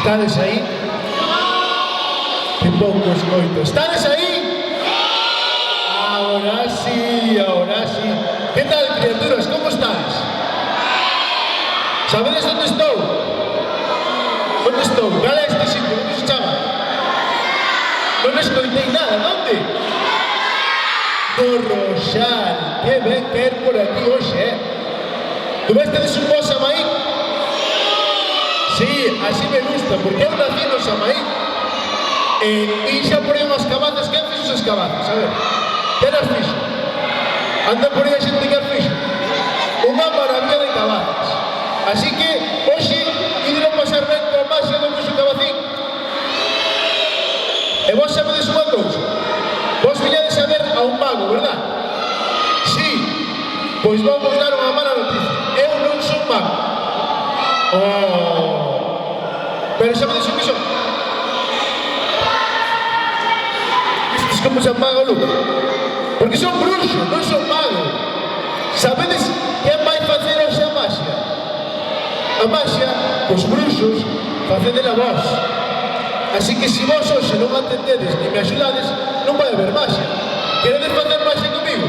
Estades aí? Que pouco escoito. Estades aí? Ahora sí, ahora sí. Que tal, criaturas? Como estáis? Sabedes onde estou? Onde estou? Cal é este sitio? Como se chama? Non escoitei nada. Onde? No Roxal. Que ben que ir por aquí hoxe, Tuvestedes un bo Samaín? Sí, así me gusta, porque eu nací no Samaín. E xa por aí unhas cabazas. Quen fixo esas cabazas? A ver, quen as fixo? Anda por aí a xente que as fixo. Unha maravilla de cabazas. Así que, hoxe, ídelo pasar ben coa maxia do vosso cabacín. E vos sabedes unha cousa? Vos viñades a ver a un mago, verdad? Sí. Pois vamos dar unha mala noticia. Eu non son mago. Pero sabedes o que son? Vistes como se apaga o lume? Porque son bruxos, non son magos. Sabedes quen vai facer hoxe a maxia? A maxia, os bruxos, facedela vos. Así que se vos hoxe non atendedes ni me axudades, non vai haber maxia. Queredes facer maxia comigo?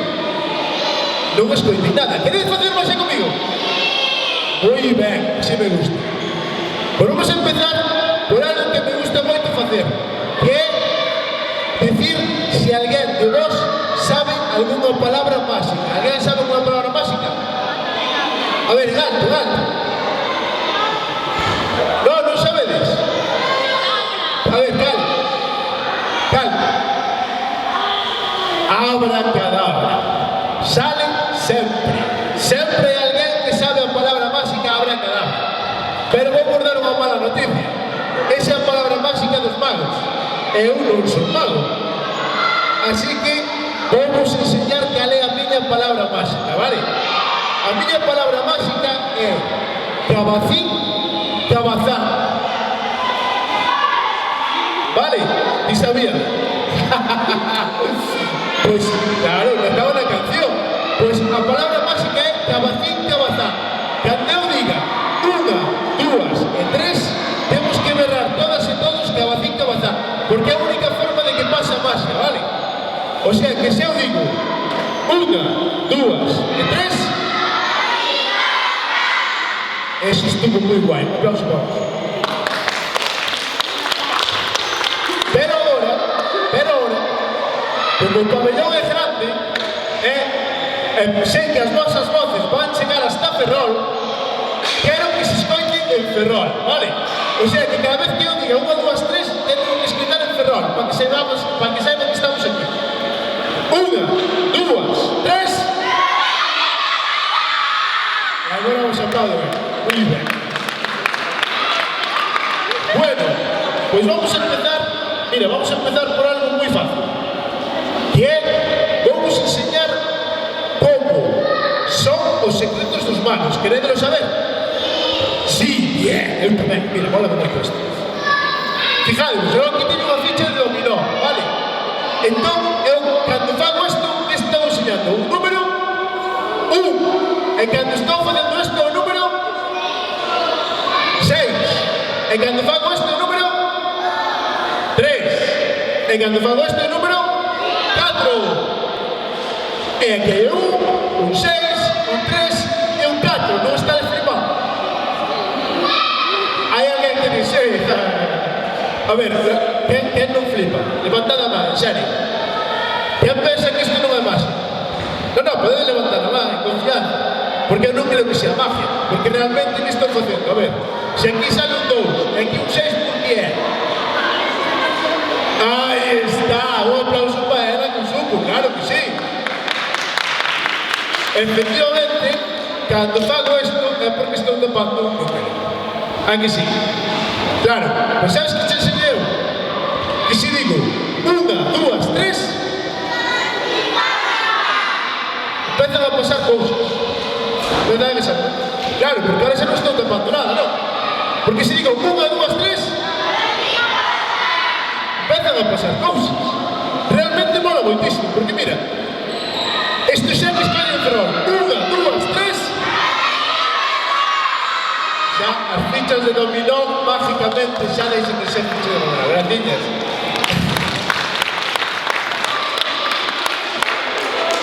Non escoitei nada. Queredes facer maxia comigo? Moi ben, así me gusta. Pois vamos a empezar por algo que me gusta moito facer, que é decir se alguén de vos sabe algunha palabra máxica. Alguén sabe alguna palabra máxica? A ver, alto, alto. Non sabedes? A ver, calma. Calma. Abracadabra. Sale sempre. Sempre hai alguén que sabe a palabra máxica abracadabra. Pero vou dar unha mala noticia. Esa é a palabra máxica dos magos. Eu non son mago. Así que vamos enseñar cal é a miña palabra máxica, vale? A miña palabra máxica é cabacín, cabazán. Vale? Ti sabía? Pois, claro, me acaba na canción. Pois a palabra máxica é cabacín, cabazán. Cando eu diga unha, dúas e tres, temos que berrar todas e todos cabacín, cabazán. Porque é a única forma de que pase a maxia, vale? O sea, que se eu digo unha, dúas e tres, eso estuvo moi guai. Un aplauso para vos. Pero ahora, como o pabellón é grande, sei que as vosas voces van chegar hasta Ferrol, quero que se escoiten en Ferrol, vale? O sea, que cada vez que eu diga unha, dúas, tres, teño que escoitar en Ferrol, para que saiban que estamos aquí. Unha, dúas, tres. E agora vamos a aplaudir ben. Moi ben. Bueno, pois vamos a empezar. Mira, vamos a empezar por algo moi fácil. Que é, vamos a enseñar como son os secretos dos magos. Querédelo saber? Sí, bien, eu tamén. Mira, mola moito isto. Fijadvos, eu aquí teño unha ficha de dominó, vale? Entón, eu, cando fago isto, que estou enseñando? Un número 1. E cando estou facendo isto, o número 6. E cando fago isto, o número 3. E cando fago isto, o número 4. E aquí hai un 6, un 3 e un 4. Non está flipando? Hai alguén que dice, a ver, quen non flipa? Levantad a man, en serio. Quen pensa que isto non é mágica? Non, podedes levantar a man, en confianza. Porque eu non creo que sea magia. Porque realmente que estou facendo? A ver, se aquí sale un 2, e aquí un 6, por que é? Aí está, un aplauso para ela con suco, claro que sí. Efectivamente, cando fago isto é porque estou topando un número. A que sí? Claro, mas sabes que te enseñei eu? Que se digo unha, dúas, tres, empezan a pasar cousas. Verdade que sabe? Claro, porque ahora xa non estou topando nada, non? Porque se digo unha, dúas, tres, empezan a pasar cousas. Realmente mola moitísimo, porque mira, isto xa que escolle en Ferrol. Unha, dúas, tres. Xa as fichas de dominó mágicamente xa deixen de ser ficha de Rosal. Graciñas.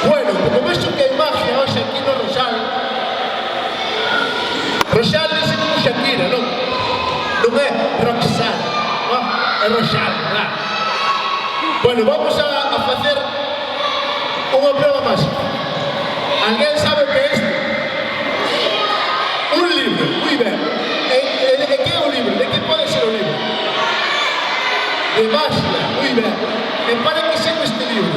Bueno, como vexo que hai magia hoxe aquí no Rosal, Rosal dice como Shakira, non? Non é Roxal, non? É Rosal, non? Bueno, vamos a facer unha prova máxica. Alguén sabe o que é isto? Un libro, moi ben. De que é o libro? De que pode ser o libro? De magia, moi ben. E para que serve este libro?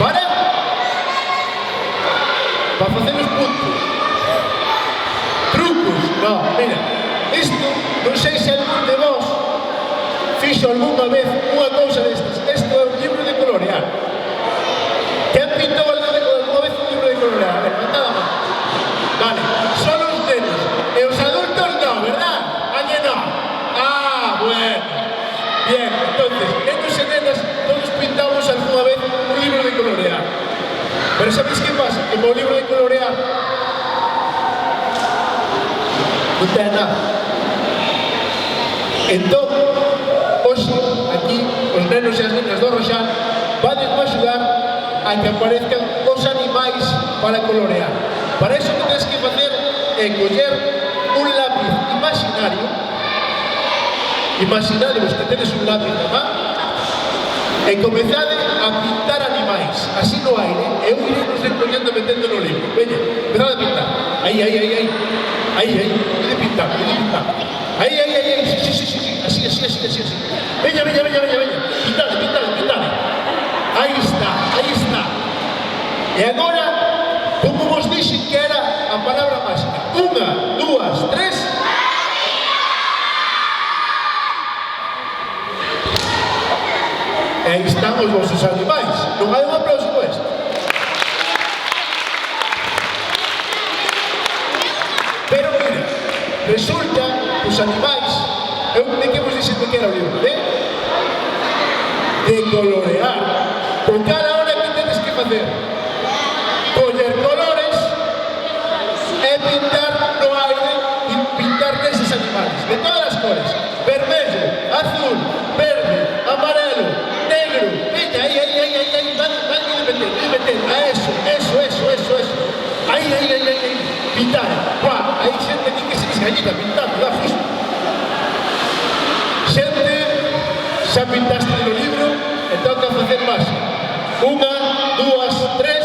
Para facer os puntos. Trucos. No, mira, isto non sei se algún de vos fixo algunha vez unha cousa destas. Isto é un libro de colorear. Quen pintou algunha vez un libro de colorear? A ver, levantad a mão. Vale, son os nenos. E os adultos non, verdad? Añe non. Ah, bueno. Bien, entonces, nenos e nenas todos pintamos algunha vez un libro de colorear. Pero sabéis que pasa? Como o libro de colorear non ten nada. Entón, hoxe, aquí, os nenos e as nenas do Rosal vades a axudar a que aparezcan os animais para colorear. Para iso que tens que facer é coller un lápiz imaginario, imaginadevos que tenes un lápiz na man, e comezade a pintar animais, así no aire, e eu irei nos recollendo e metendo no libro. Veña, empezade a pintar. Aí. Pide pintar. Aí. Sí. Así. Veña. Pintade. Aí está. E agora, como vos dixen que era a palabra máxica. 1, 2, 3. E aí están os vosos animais. Non hai un aplauso por isto. Pero mira, resulta que os animais, eu de que vos dixen que era o libro, de colorear. Por cada hora que tedes que facer, coller colores e pintar no aire, e pintar neses animais, de todas as cores, vermello, azul, verde, amarelo, negro. Veña, aí, vai meter, eso. Aí, pintar, aí xente aquí que se desgañita pintando, dá justo. Xente, xa pintaste no libro, e toca facer máximo. 1, 2, 3.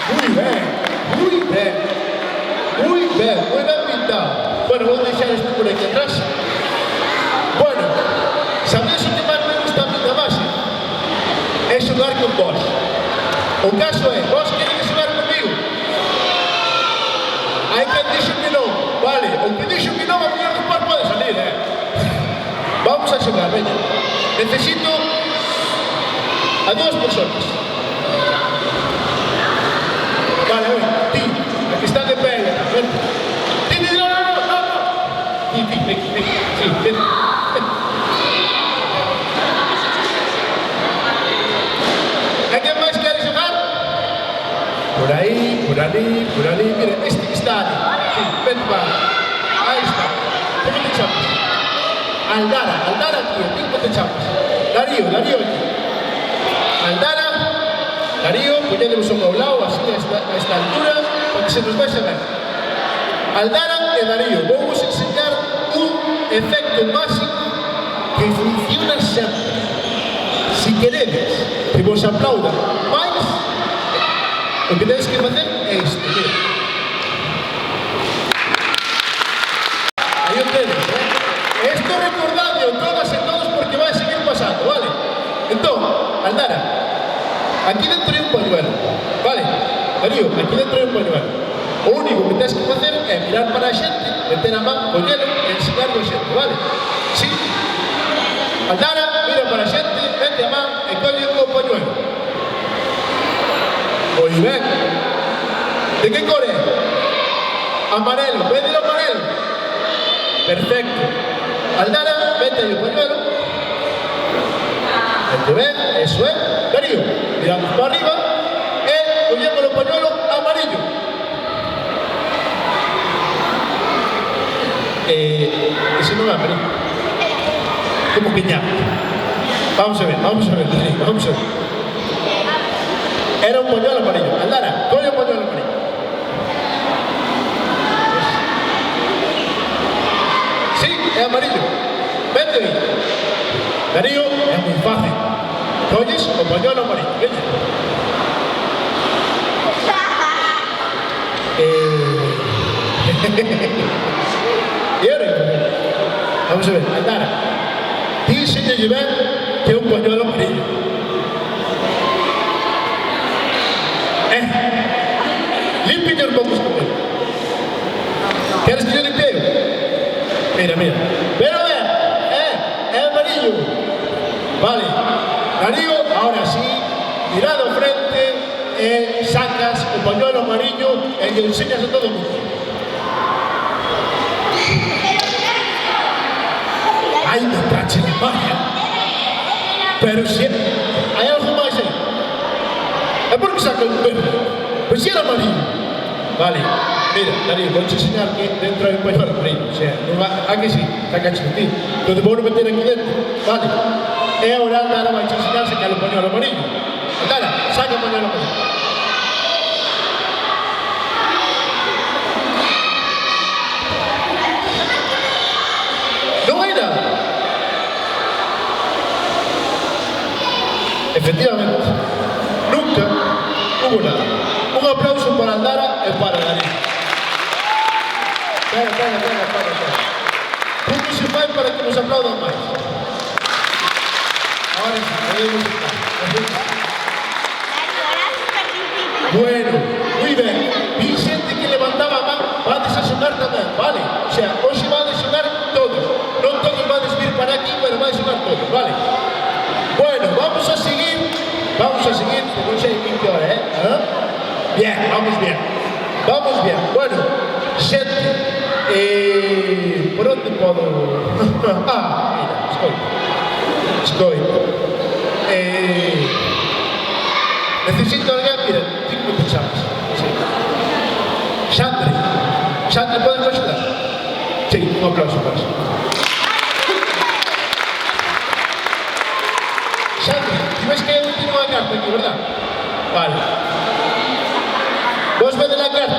Muy ben pintado. Bueno, vou deixar isto por aquí atrás. Bueno, sabedes o que máis me gusta a mí da máxima? É xogar con vos. O caso é, vos queredes xogar comigo? Hai quen dixo que non. Vale, o que dixo que non, a mellor despois pode salir, Vamos a xogar, veña. Necesito a 2 personas. Vale, ti, a que está de pé, vente. Ti, no. Sí, ven. A quen máis quere xogar? Por ali, mira, este que está ali. Sí, ven para. Aí está. Como te chamas? Aldara aquí, como te chamas? Darío aquí. Aldara, Darío, poñedevos un ao lado, así a esta altura, para que se nos vais a ver. Aldara e Darío, vou vos enseñar un efecto máxico que funciona sempre. Si queredes que vos aplaudan máis, o que tedes que facer é isto, mira. Aí o tedes, Isto recordadlo todas e todos porque vai seguir pasando, vale? Entón, Aldara, aquí dentro hai un pañuelo, vale? Darío, aquí dentro hai un pañuelo. O único que tens que facer é mirar para a xente, meter a man, collelo e enseñarlo a xente, vale? Sí? Aldara, mira para a xente, mete a man e colle o pañuelo. Moi ben. De que cor é? Amarelo, vede o amarelo? Perfecto. Aldara, mete o pañuelo. Muito ben, eso é. Darío, miramos para arriba e collemos o pañuelo amarillo. Ese non é amarillo. Como que ña? Vamos a ver, vamos a ver, vamos a ver. Era un pañuelo amarillo. Aldara, colle o pañuelo amarillo. Sí, é amarillo. Vente aí. Darío, é moi fácil. Colles o pañuelo amarillo. Vente. E ahora, vamos a ver, Aldara. Díxenlle ben que é un pañuelo amarillo. Limpia os mocos con ele. Queres que yo limpie? Mira, mira. Pero é amarillo. Vale. Darío, ahora sí, mirado frente e sacas o pañuelo amarillo e lle enseñas a todo o mundo. Ai, me cache la magia. Pero si hai algo máis aí. É porque saca un verde. Pois si era amarillo. Vale. Mira, Darío, vou te enseñar que dentro hai un pañuelo amarillo. O sea, non va, que sí, sacache de ti. Entón vou meter aquí dentro. Vale. E agora Aldara vai te enseñar a sacar o pañuelo amarillo. Aldara, saca o pañuelo amarillo. Non hai nada. Efectivamente, nunca hubo nada. Un aplauso para Aldara e para Darío. Espera. Como se fai para que nos aplaudan máis? Ahora sí, podemos estar. Bueno, moi ben. Vi xente que levantaba a man, vades a xogar tamén, vale? O sea, hoxe vades a xogar todos. Non todos vades vir para aquí, pero vais a xogar todos, vale? Bueno, vamos a seguir, porque non sei en que hora, Bien, vamos bien. Bueno, xente, por onde podo? Mira, escoito. Necesito alguén, mira, 5 pichadas. Sí. Xandre, podes axudar? Sí, un aplauso para eso. Xandre, ti ves que eu tiro unha carta aquí, verdad? Vale. Vos vedes a carta?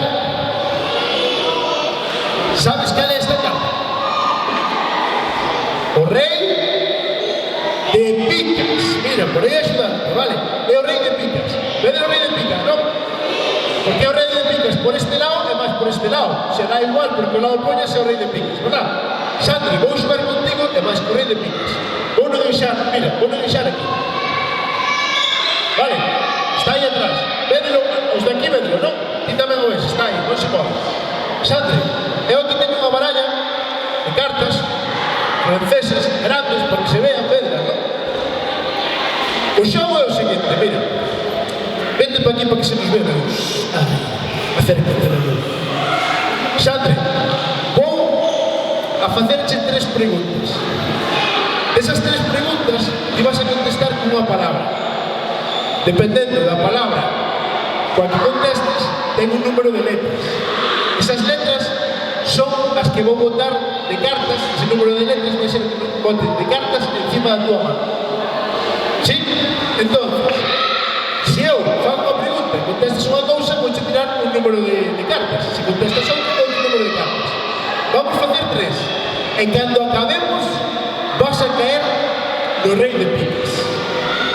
Sabes cal é esta carta? O rei de picas. Mira, por aí axudante, vale? É o rei de picas. Vedes o rei de picas, non? Porque o rei de picas por este lado e máis por este lado. Será igual porque o lado poñas é o rei de picas, verdad? Xandre, vou xogar contigo e máis co rei de picas. Vou non deixar, mira, vou non deixar aquí. Vale, está aí atrás. Védelo, os de aquí védelo, non? Ti tamén o ves, está aí, non se pode. Xandre, eu que teño unha baralla de cartas francesas grandes para que se vean vedras, non? O xogo é o seguinte, mira. Vente para aquí para que se nos vea a luz. Acércate a luz. Xandre, vou a facerche 3 preguntas. Desas 3 preguntas ti vas a contestar con unha palabra. Dependendo da palabra coa que contestes, ten un número de letras. Esas letras son as que vou botar de cartas. Ese número de letras vai ser que botes de cartas encima da túa mano. ¿Sí? Entonces, se eu fago unha pregunta e contestas unha cousa, vou che tirar un número de cartas. Se contestas outra, outro número de cartas. Vamos facer 3. E cando acabemos, vas a caer no rei de picas.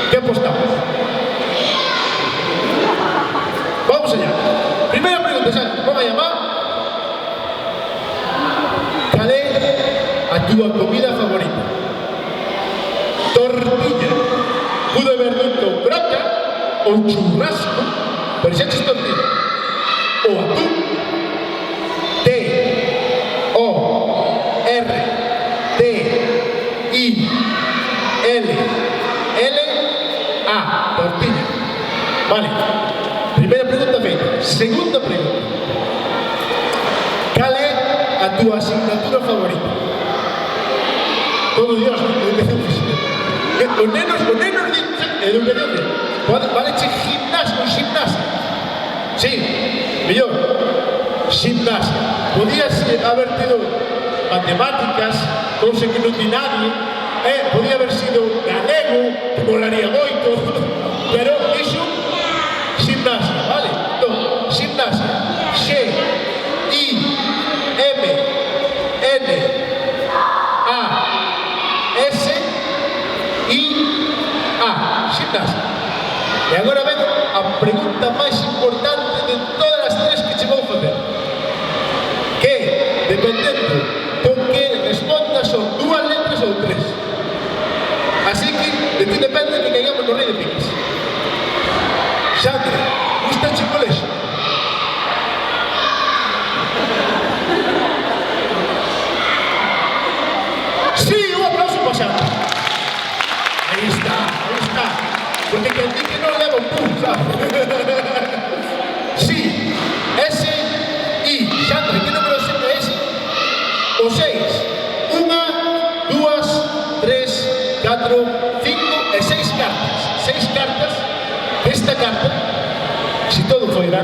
Que apostamos? Vamos allá. Primeira pregunta, Xandre, vamos a llamar. Cal é a túa comida favorita? Tortilla. Pude haber dito broca ou churrasco, pero xa ches tortilla. O atún. T-O-R-T-I-L-L-A. Tortilla. Vale. Primeira pregunta feita. Segunda pregunta. Cal é a túa asignatura favorita? Todo Dios, educación física. Os nenos educación física. Vale, gimnasia, un gimnasia. Sí, mellor. Gimnasia. Podías haber tido matemáticas, cousa que non di nadie, podía haber sido galego, que molaría moito, pero iso, gimnasia, vale? Entón, gimnasia, G, I, M, N, A, S, I, A, gimnasia. E agora ven a pregunta máis importante de todas as tres que che vou facer. Que, dependendo con que respondas, son 2 letras ou 3. Así que, de ti depende que caigamos no rei de picas. Xandre, gusta o colexo? Sí, un aplauso para Xandre. Aí está, aí está. Porque quen di que non leva un pum, sabe? Sí, S, I, Xandre, que número é ese? O 6. 1, 2, 3, 4, 5 e 6 cartas. 6 cartas. Esta carta, si todo foi dar,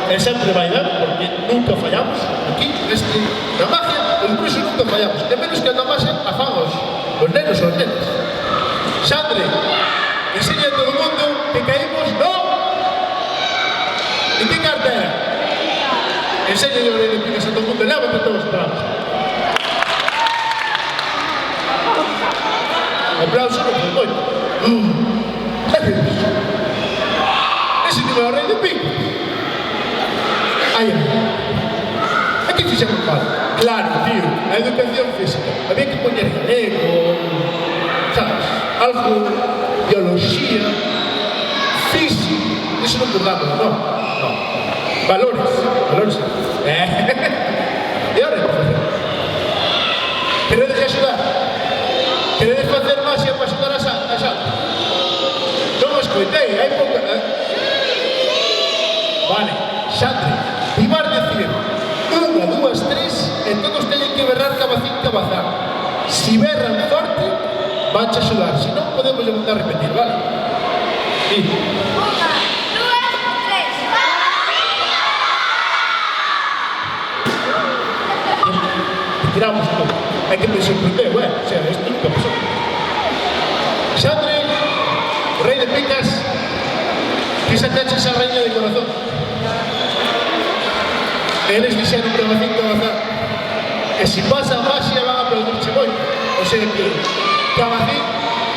e sempre vai dar, porque nunca fallamos. Aquí, na magia, os bruxos nunca fallamos. E menos que na magia a fan os nenos ou as nenas. Xandre, enseña a todo o mundo que caímos no... E que carta era? Enseña o rei de picas a todo o mundo e levante todos os bravos. Aplauso non foi moito. Ese non é o rei de picas. Ai, aquí fixemos mal. Claro, tío, a educación física. Había que poñer galego, sabes? Algo, biología, físico. Iso non perdamos, non? Non. Valores. Valores. E ahora que facer? Queredes axudar? Queredes facer magia para axudar a Xandre? Non o escoitei, hai pouca... Vale, Xandre, ti vas decir 1, 2, 3 e todos teñen que berrar cabacín cabazán. Si berran forte, vanche axudar, si non podemos mandar a repetir, vale? Sí. 1, 2, 3. Tiramos todo. É que me sorprendeu, o sea, isto nunca pasou. Xandre, o rei de picas, que sacaches a reina de corazón. Eles dixeron cabacín cabazán. E se pasa a magia van a aplaudirche moito. O sea que, cabacín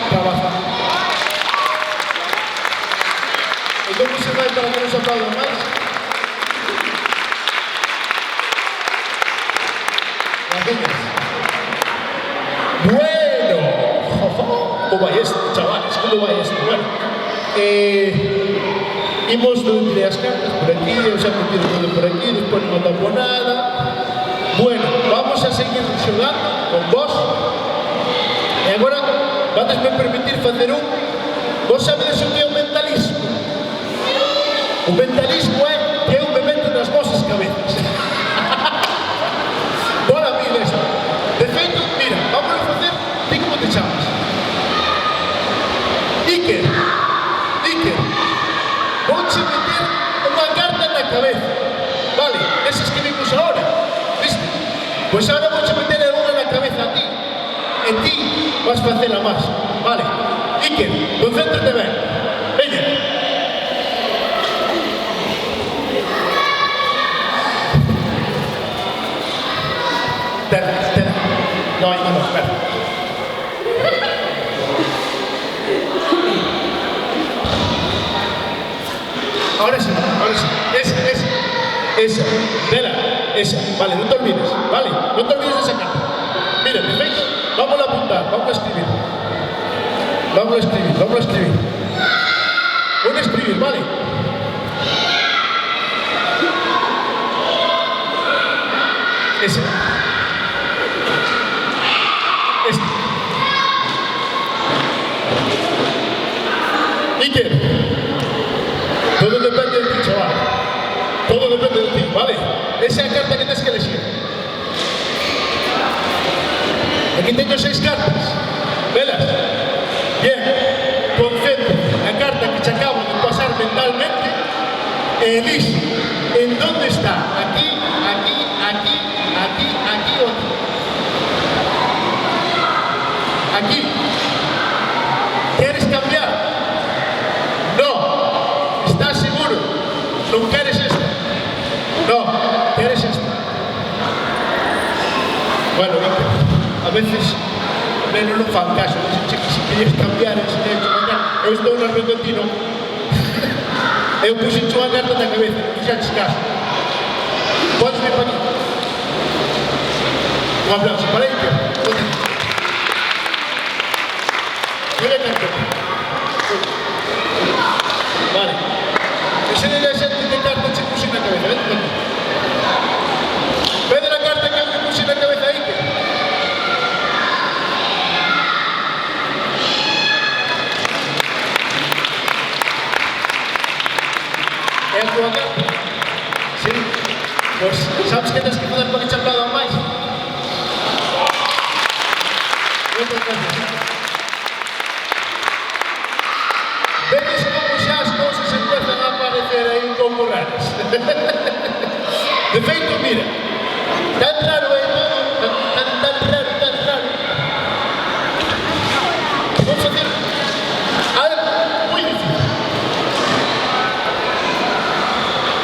cabazán. E como se vai para que nos aplaudan máis? Gracias. Bueno, como vai isto, chavales, como vai isto? Bueno, imos de as cartas por aquí, eu xa me tiro todo por aquí, despois non topo nada. Bueno, vamos a seguir xogando con vos. E agora, vadesme permitir facer un. Vos sabedes o que é o mentalismo? O mentalismo é que eu me meto nas vosas cabezas. Bola a mí desta. De feito, mira, vamos a facer, ti como te chamas? Iker. Vouche meter unha carta na cabeza. Vale, esas que vimos ahora. Viste? Pois ahora vouche meter unha na cabeza a ti. E ti vas facela máis. Vale. Iker, concéntrate ben. Veña. Espera. No, aí non, espera. Ahora sí. Esa. Espera, esa. Vale, non te olvides, vale? Non te olvides de esa carta. Mira, perfecto. Vamos a apuntar, vamos a escribir. Vamos a escribir, vale? Esa. Esta. Iker. Todo depende de ti, chaval. Todo depende de ti, ¿vale? Esa é a carta que tens que elegir. Aquí teño 6 cartas. Velas. Bien. Concéntrate. elixe en dónde está, aquí, aquí, aquí, aquí, aquí ou aquí. Aquí. Queres cambiar? No. Estás seguro? Non queres esta? No. Queres esta? Bueno, a veces menos non fan caso, se queres cambiar, eu estou no arrepentino, eu puxen unha carta na cabeza, non fixaches caso. Podes vir para aquí. Un aplauso para ella. Mira a carta. Vale. Ese de la xente de carta che puxen na cabeza, vete para aquí. Vede la carta que eu me puxen na cabeza aí, que é a tua carta? Sí? Pois, sabes que tens que fazer para que te aplaudan máis? Moitas gracias. Vedes como xa as cousas empezan a aparecer aí un pouco raras. De feito, mira, tan raro é todo, tan raro. Vou facer algo moi difícil.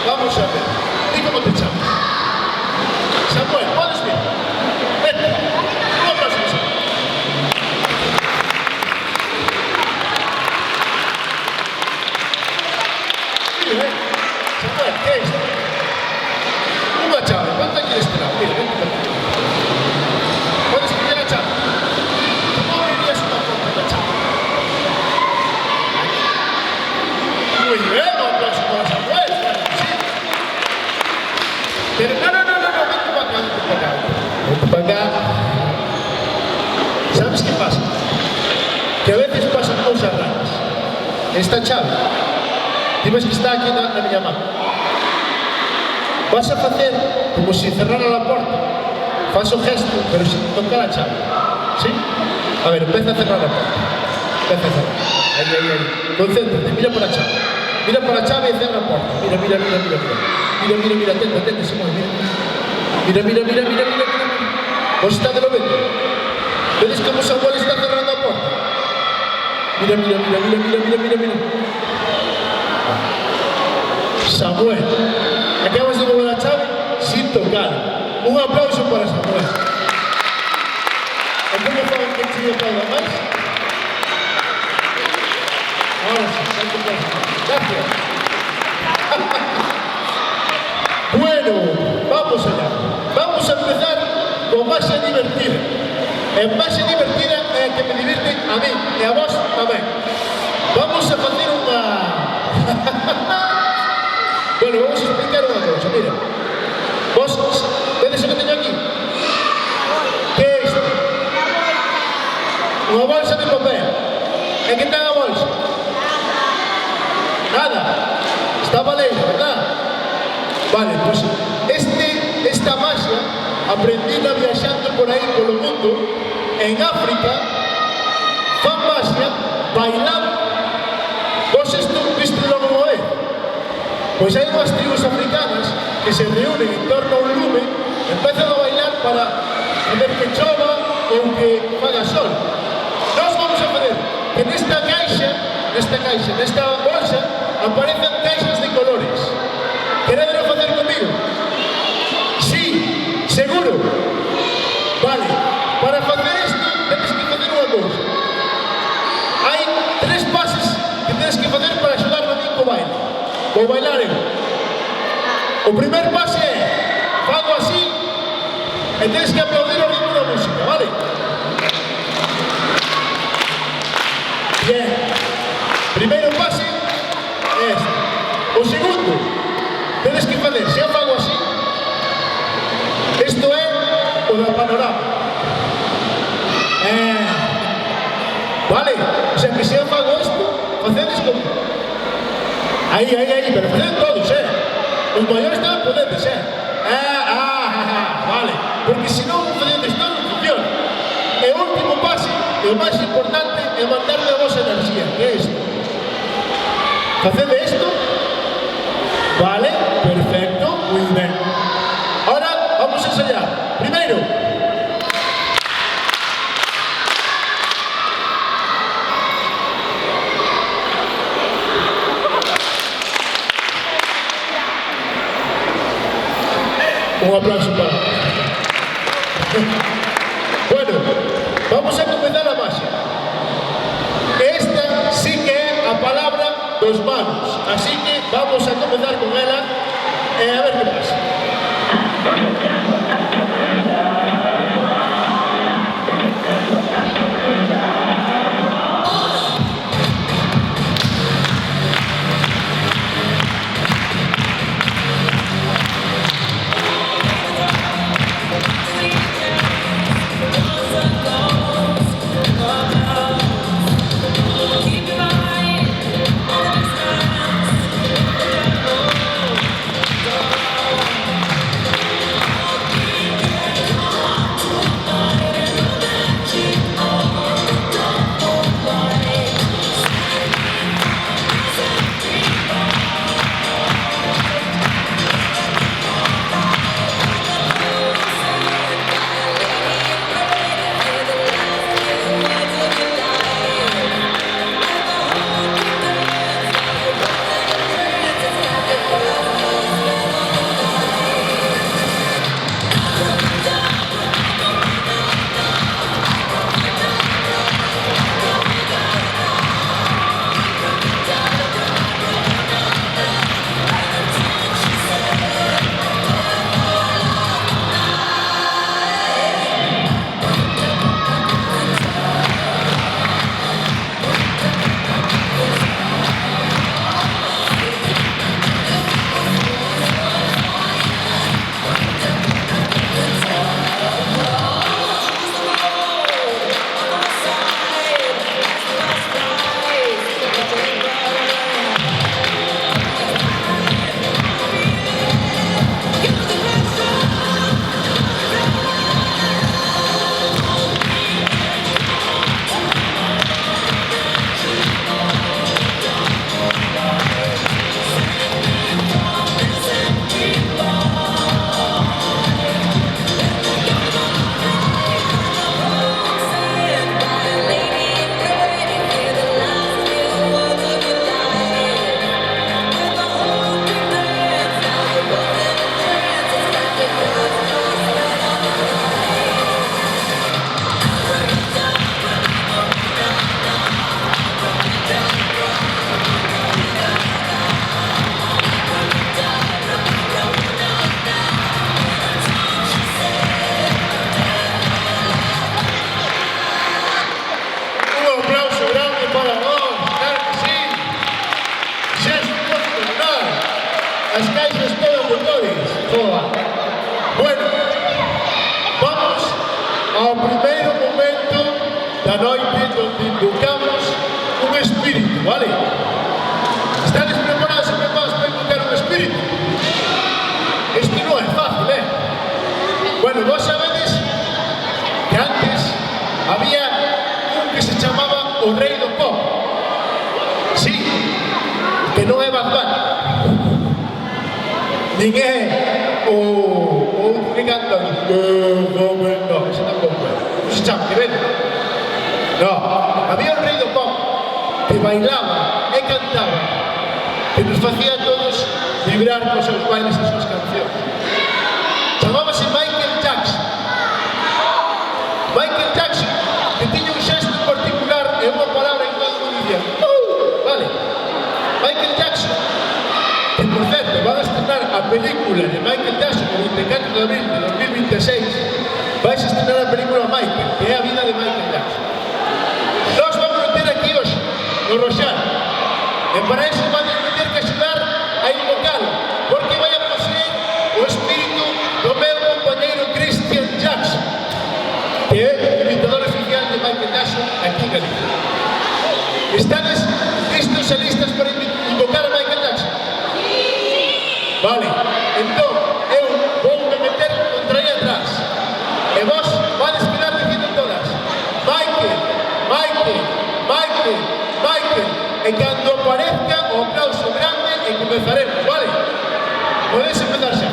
Vamos a ver. Di como te chamas. Samuel, podes vir? Vete. Un aplauso, Samuel. Mira, Samuel, que é isto? Unha chave. Quanto quieres tirar? Mira, vente para aquí. Podes coller a chave. Como abrirías unha porta da chave? Moi ben, un aplauso para Samuel. Pero no, vente para acá. Vente para acá. ¿Sabes qué pasa? Que a veces pasan cousas raras. Esta chave, tienes que estar aquí na miña mano. Vas a facer como se cerrara a porta. Faz o gesto, pero sin tocar a chave. ¿Sí? A ver, empeza a cerrar a porta. Empeza a cerrar. Aí. Concéntrate, mira para a chave. Mira para a chave e cerra a porta. Mira. Mira, atenta, Samuel, mira. Vos está de lo vendo? Vedes como Samuel está cerrando a porta? Mira. Samuel, acabas de mover a chave sin tocar. Un aplauso para Samuel. ¿A como fan que te aplauda máis? Ahora sí, gracias. Bueno, vamos allá. Vamos a empezar con base divertida. En base divertida é que me divirte a mí e a vos tamén. Vamos a facer unha... Bueno, vamos a explicar unha cousa, mira. Vos, vedes o que teño aquí? Que é isto? Unha bolsa de papel. E que ten a bolsa? Nada. Está valeira, verdad? Vale, pues esta magia aprendida viaxando por aí polo mundo. En África fan magia bailando. Vos isto viste logo unha vez? Pois hai unhas tribus africanas que se reúnen en torno a un lume, empezan a bailar para fazer que chova ou que faga sol. Nós vamos a fazer que nesta bolsa, aparecen caixas de colores. Queredelo facer comigo? Sí, seguro. Vale, para facer isto tens que facer unha cousa. Hai 3 pases que tens que facer para axudarme a mí co baile. Vou bailar eu. O primer pase é fago así e tens que aplaudir o ritmo da música, vale? Bien. Primeiro pase é este. O segundo, tedes que fazer, se eu fago así, isto é o da panorama. Vale? O sea, que se eu fago isto, facedes como... Aí, pero faceden todos, Os maiores tamén podedes, vale. Porque se non facedes todo, non funciona. E o último pase, e o máis importante, é mandarle a vosa enerxía, que é isto. Facede isto, vale. Bueno, vamos a comenzar a maxia. Esta sí que é a palabra dos magos, así que vamos a comenzar con ela e a ver que pasa. As caixas todas de todos. Bueno, vamos ao primeiro momento da noite onde invocamos un espírito, vale? Estades preparados e preparados para invocar un espírito? Isto non é fácil, Bueno, vos sabedes que antes había un que se chamaba o Rei do Pop. Sí, que non é Bad Bunny. Nin é o que canta no, ese tampouco é. Non se chama, que ven? No, había un Rei do Pop que bailaba e cantaba, que nos facía a todos vibrar cos seus bailes e as súas cancións. Chamábase Michael Jackson. Michael Jackson, que tiña un xesto particular e unha palabra que todo mundo dicía vale, Michael Jackson, que por certo van a estrenar a película de Michael Jackson o 24 de abril de 2026. Vais a estrenar a película Michael, que é a vida de Michael Jackson. Nós vamos meter aquí hoxe no Roxal, e para iso van a ter que axudar a invocalo, porque vai a poseer o espírito do meu compañeiro Christian Jackson, que é o imitador oficial de Michael Jackson aquí en Galicia. Estades listos e listas para invocar a Michael Jackson? Vale, entón eu vou me meter contra aí atrás e vos vades quedar dicindo todas Michael, Michael, Michael, Michael, e cando aparezca o aplauso grande e comenzaremos, vale? Podes empezar xa.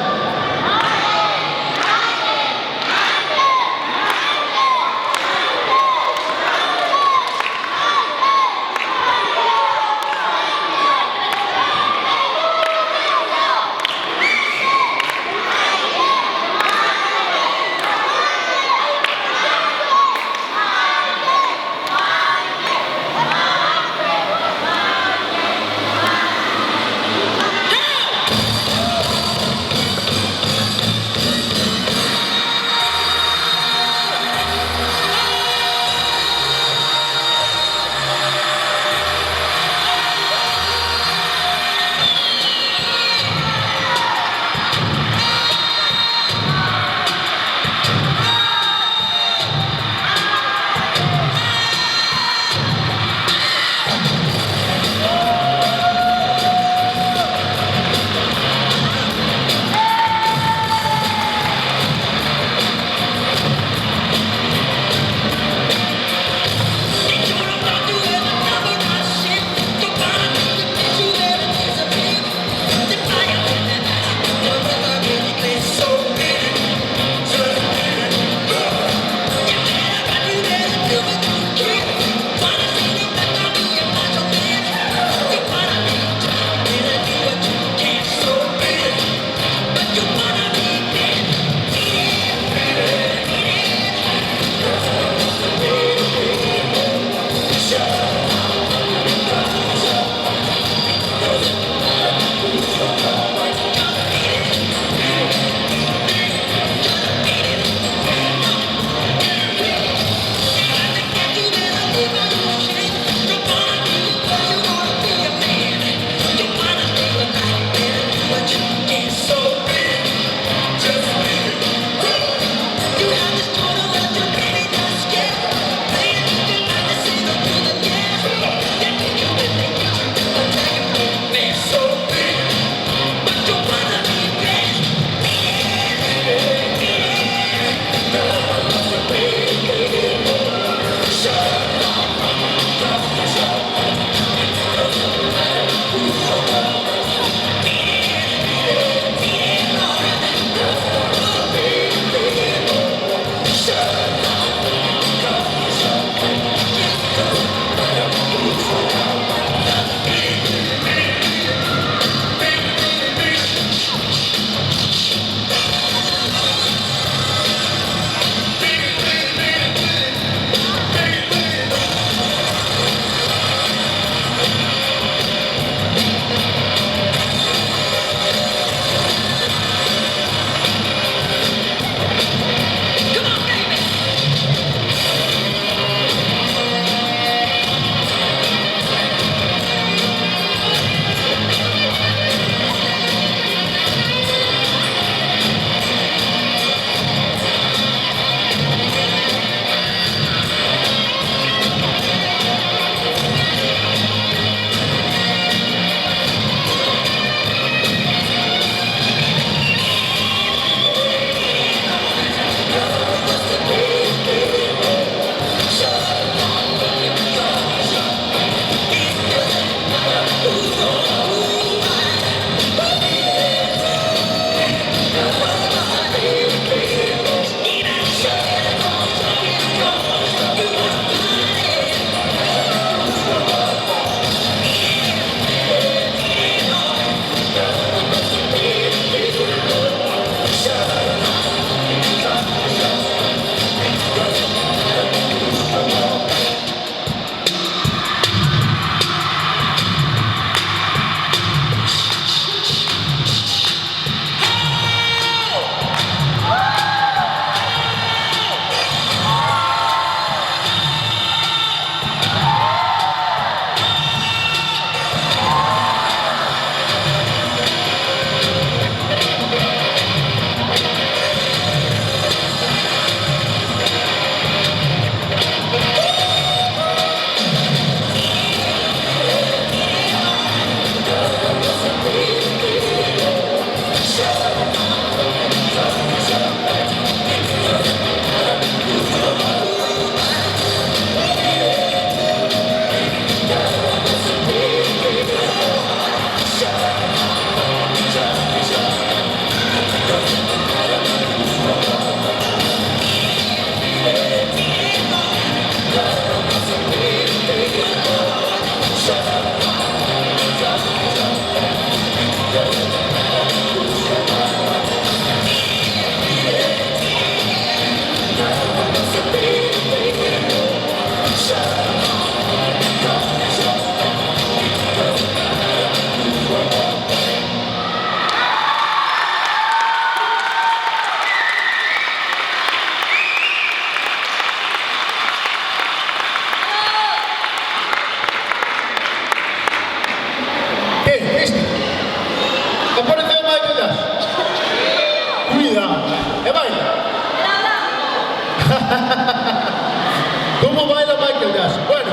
Como baila Michael Jackson? Bueno,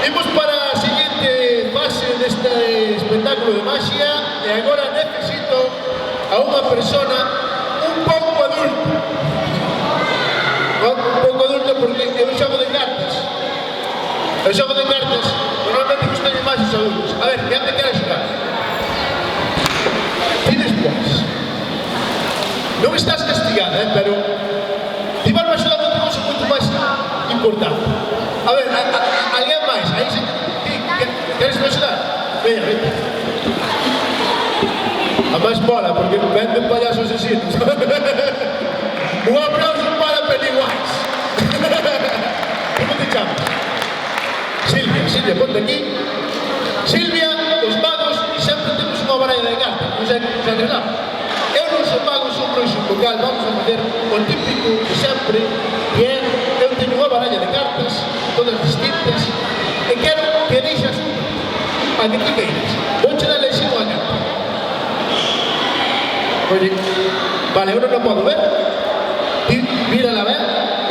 imos para a seguinte fase deste espectáculo de magia e agora necesito a unha persona un pouco adulta. Un pouco adulta porque é un xogo de cartas. O xogo de cartas normalmente gustan máis os adultos. A ver, quen te quere xogar? Ti despois. Non estás castigada, pero ti vas a xogar outra cosa moito máis importante. A ver, alguén máis? Aí se ti queres me axudar? Veña, veña. A máis mola, porque venden payasos asesinos. Un aplauso para Pennywise. Como te chamas? Silvia, ponte aquí. Silvia, os magos, e sempre temos unha baralla de cartas. Non sei como se arreglamos. Eu non son mago, son bruxo local. Vamos a fazer o típico de sempre, que é, eu teño unha baralla de cartas, todas distintas, e quero que elixas unha. A que ti queiras. Vou che dar elegir unha carta. Oye, vale, eu non podo ver. Mírala, ve,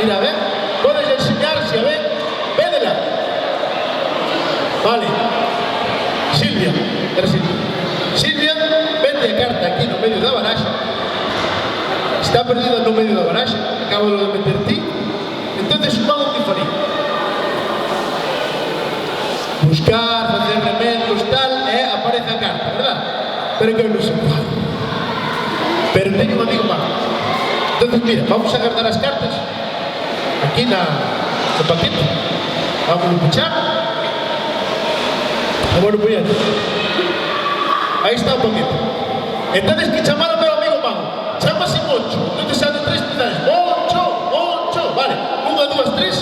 mira, ve. Podes enseñarse a ver. Védela. Vale. Silvia, era Silvia. Silvia, vete a carta aquí no medio da baraxa. Está perdida no medio da baraxa. Acabo de meter ti. Entonces, mago que faría? Buscar, facer remendos, tal, aparece a carta, verdad? Pero que eu non sei cuál. Pero teño un amigo mago. Entonces, mira, vamos a guardar as cartas aquí no paquete. Vamos a puchar. Bueno, pues ya. Ahí está o paquete. Entonces, que chamar ao meu amigo mago. Chámase Moncho. Entonces, salen tres pedales. Moncho, Moncho. Vale, 1, 2, 3.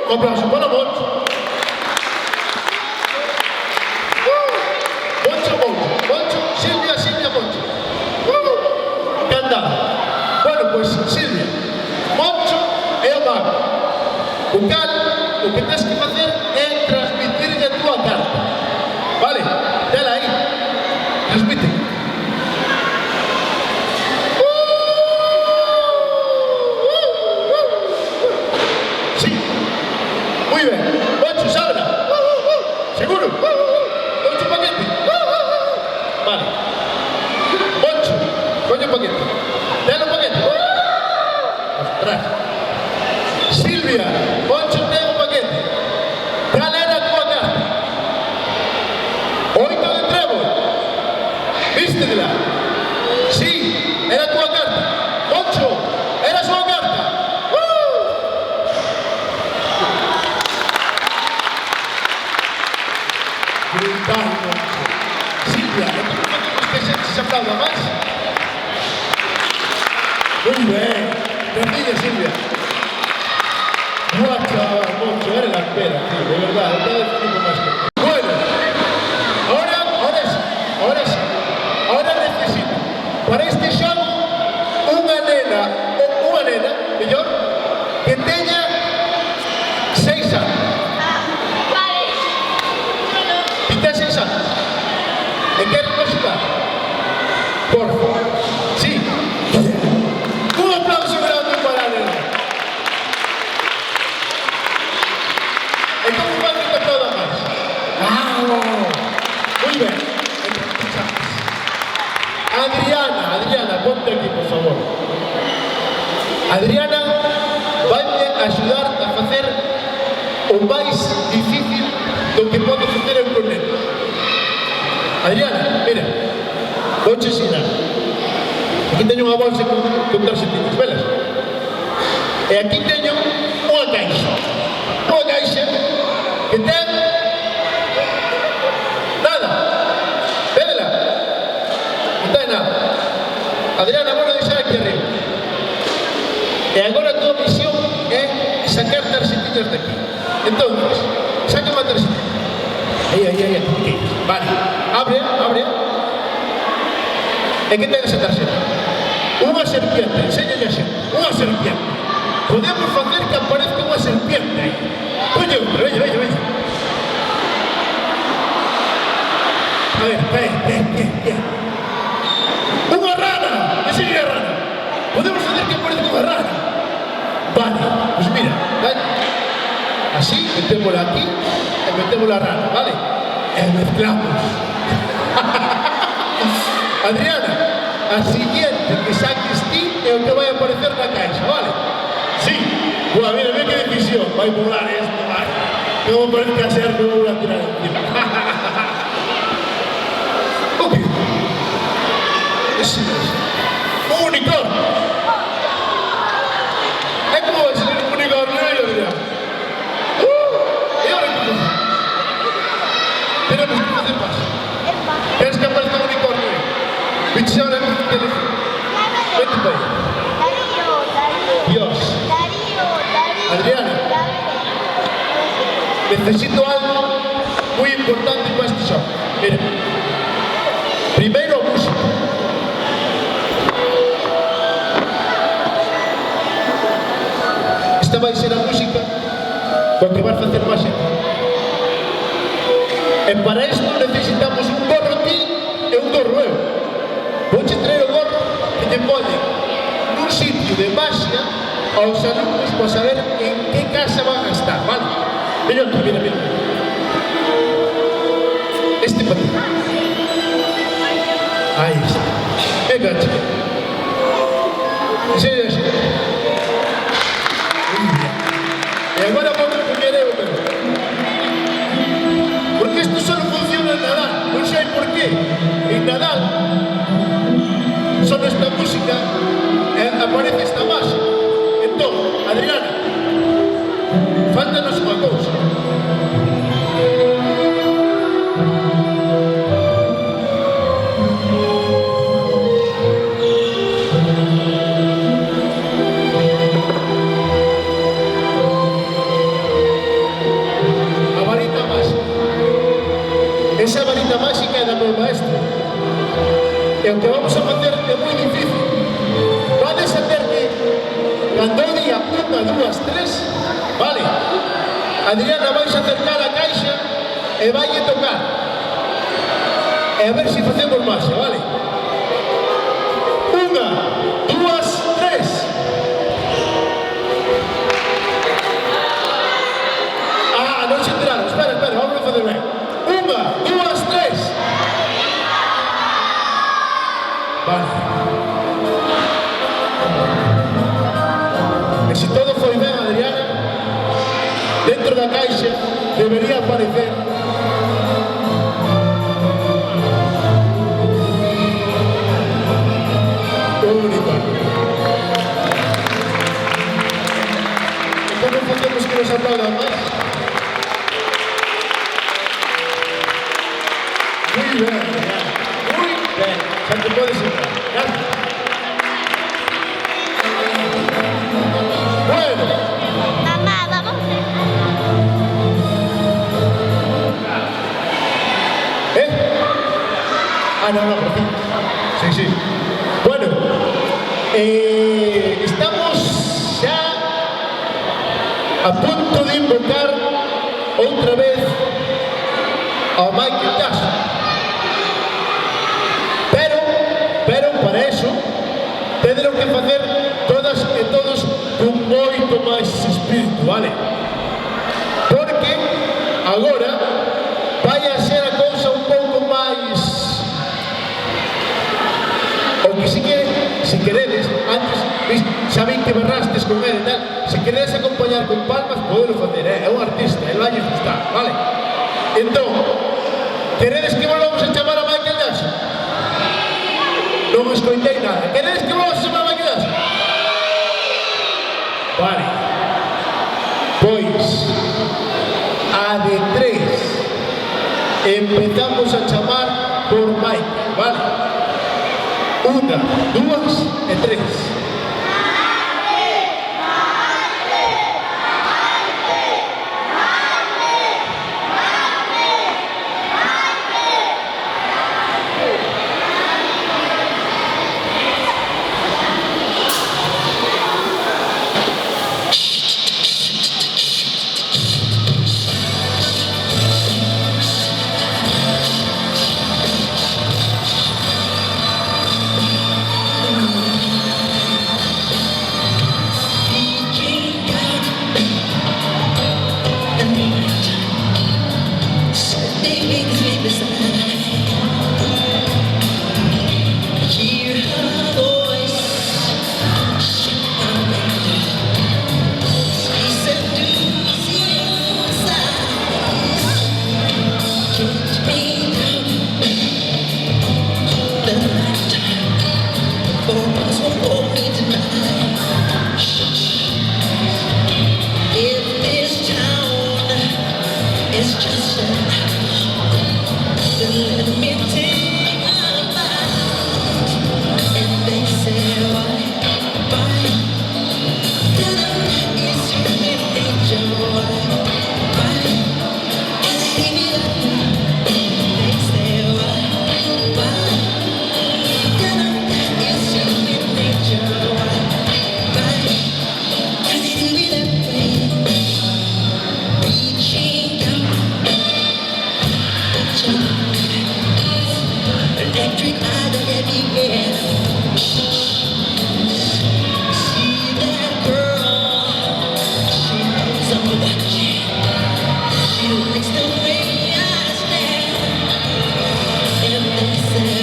Un aplauso para Moncho. Moncho, Silvia, Moncho. Que andada. Bueno, pues Silvia, Moncho é o mago. O cal, o que tens que facer é transmitirle a túa carta. Vale? Tela aí. Transmite. Sí. Muy bien. Moncho, sabla. ¿Seguro? Moncho, paquete. Vale. Moncho, coño paquete. Tela o paquete. Ostras. Silvia, Moncho ten o paquete. Cal era a túa carta? 8 de trébol. Vístedela. Sí, era a túa carta. Moncho, era a súa carta. Brutal, Moncho. Silvia, ¿no podemos que se aplauda máis? Muy ben. Gracias, Silvia. Buah, chaval, Moncho, eres la espera, tío, de verdad, cada vez tipo más que... Bueno, ahora necesito para este xogo unha nena, mellor, que teña 6 anos. E ten 6 anos. E quero axudar. Por favor. Sí. Un aplauso grande para a nena. E como vai que te aplauda máis? Muy ben. Adriana, ponte aquí, por favor. Adriana vai-me axudar a facer o máis difícil do que pode facer eu con ele. Adriana, mira, vou che ensinar. Aquí teño unha bolsa con calcetines, velas? E aquí teño unha caixa que ten nada. Védela? Non ten nada. Adriana, vou deixar aquí arriba. E agora a tua misión é sacar tarxetiñas de aquí. Entón, saca unha tarxeta. Aí, aquí. Vale, abre. E que ten esa tarxeta? Unha serpiente, enséñalle a xente. Unha serpiente. Podemos facer que aparezca unha serpiente aí. Oye, veña. ver. Unha rana! Que sigue a rana? Podemos fazer que aparezca unha rana? Vale, pois mira, vale. Así, metémola aquí e metémola a rana, vale? E mezclamos. Adriana, a siguiente que saques ti é o que vai aparecer na caixa, vale? Sí. Boa, mira, que decisión. Vai volar esto, vai. Como parece que ser que vou a tirar encima. O que? Ese es. Un unicornio. É como vai ser un unicornio, Adriana? E ahora que facer? Tenemos que facer más. Queres que aparezca un unicornio? Bicho, ahora en el teléfono. Vete para aí. Dios. Adriana, necesito algo muy importante para este show. Mira, primero música. Esta vai ser a música con que vas a facer máis. E para isto necesitamos un gorro ti e un gorro eu. Vouche traer o gorro que te ponen nun sitio de magia aos alumnos para saber en que casa van a estar, vale? Mira, mira. Este para ti. Aí está. Venga, chica. Sí. E agora vou comer eu mesmo. Porque isto só funciona en Nadal. Non sei por qué. En Nadal, só nesta música aparece esta magia. Entón, Adriana, faltanos unha cousa. A varita máxica. Esa varita máxica é da meu maestro. E o que vamos a facer é moi difícil. Podes hacer que cando o día 1, 2, 3, vale? Adriana vais a acercar a caixa e vai a tocar. E a ver se facemos máxia, vale? 1, 2, 3. Ah, non se enteraron. Espera, vamos a facer ben. 1, 2, 3. Vale. E se todo foi ben, Adriana, dentro da caixa debería aparecer un unicornio. E como facemos que nos aplaudan máis? Muy ben, Adriana. Muy ben. Xa te podes entrar. Gracias. Bueno. Mamá, vamos. Ah, no, por fin. Sí. Bueno, estamos xa a punto de invocar outra vez ao Michael Jackson. Pero para eso tendrán que facer todas e todos con moito máis espírito, vale? Porque agora vai a ser a cousa un pouco máis. O que si queredes, antes sabéis que berrastes con ele e tal, se queredes acompañar con palmas, podelo facer, é un artista, el vai gustar, vale? Entón, queredes que volvamos a chamar a Michael Jackson? Non escoitei nada. Queredes que volvamos a chamar a Michael Jackson? Vale. Pois, a de 3 empezamos a chamar por Michael, vale? 1, 2 e 3. Electric eyes are everywhere. See that girl? She knows I'm watching. She likes the way I stare. And they say,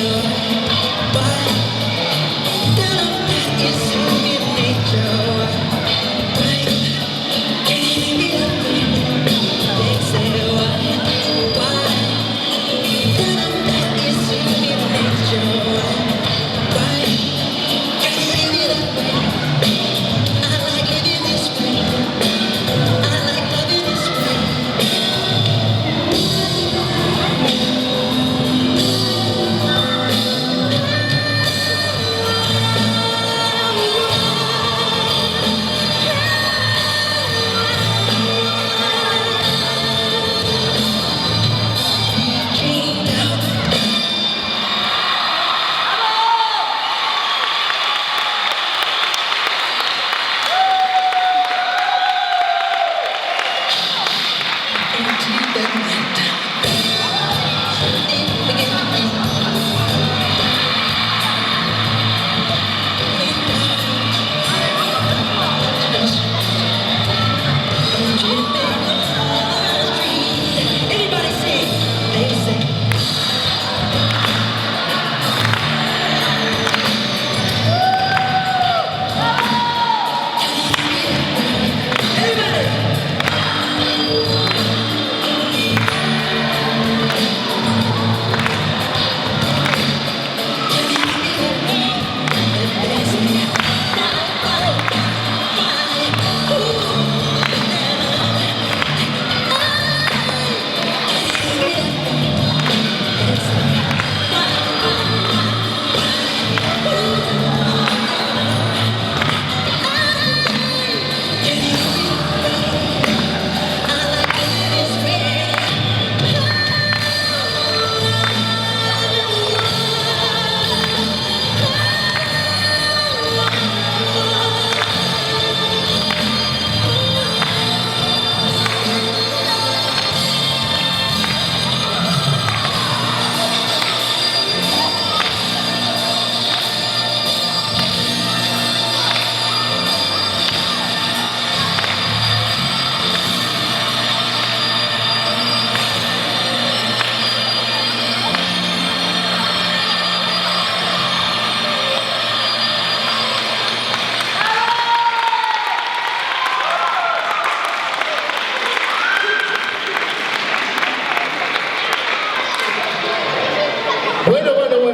why? That I'm not is human nature. Why? Can you leave me alone? They say, why? That I'm not is human nature. Why? Can you leave me alone? I like living this way. I like loving this way. Reaching out. Into the night. Something begins to be. Everybody sing. They say. Everybody.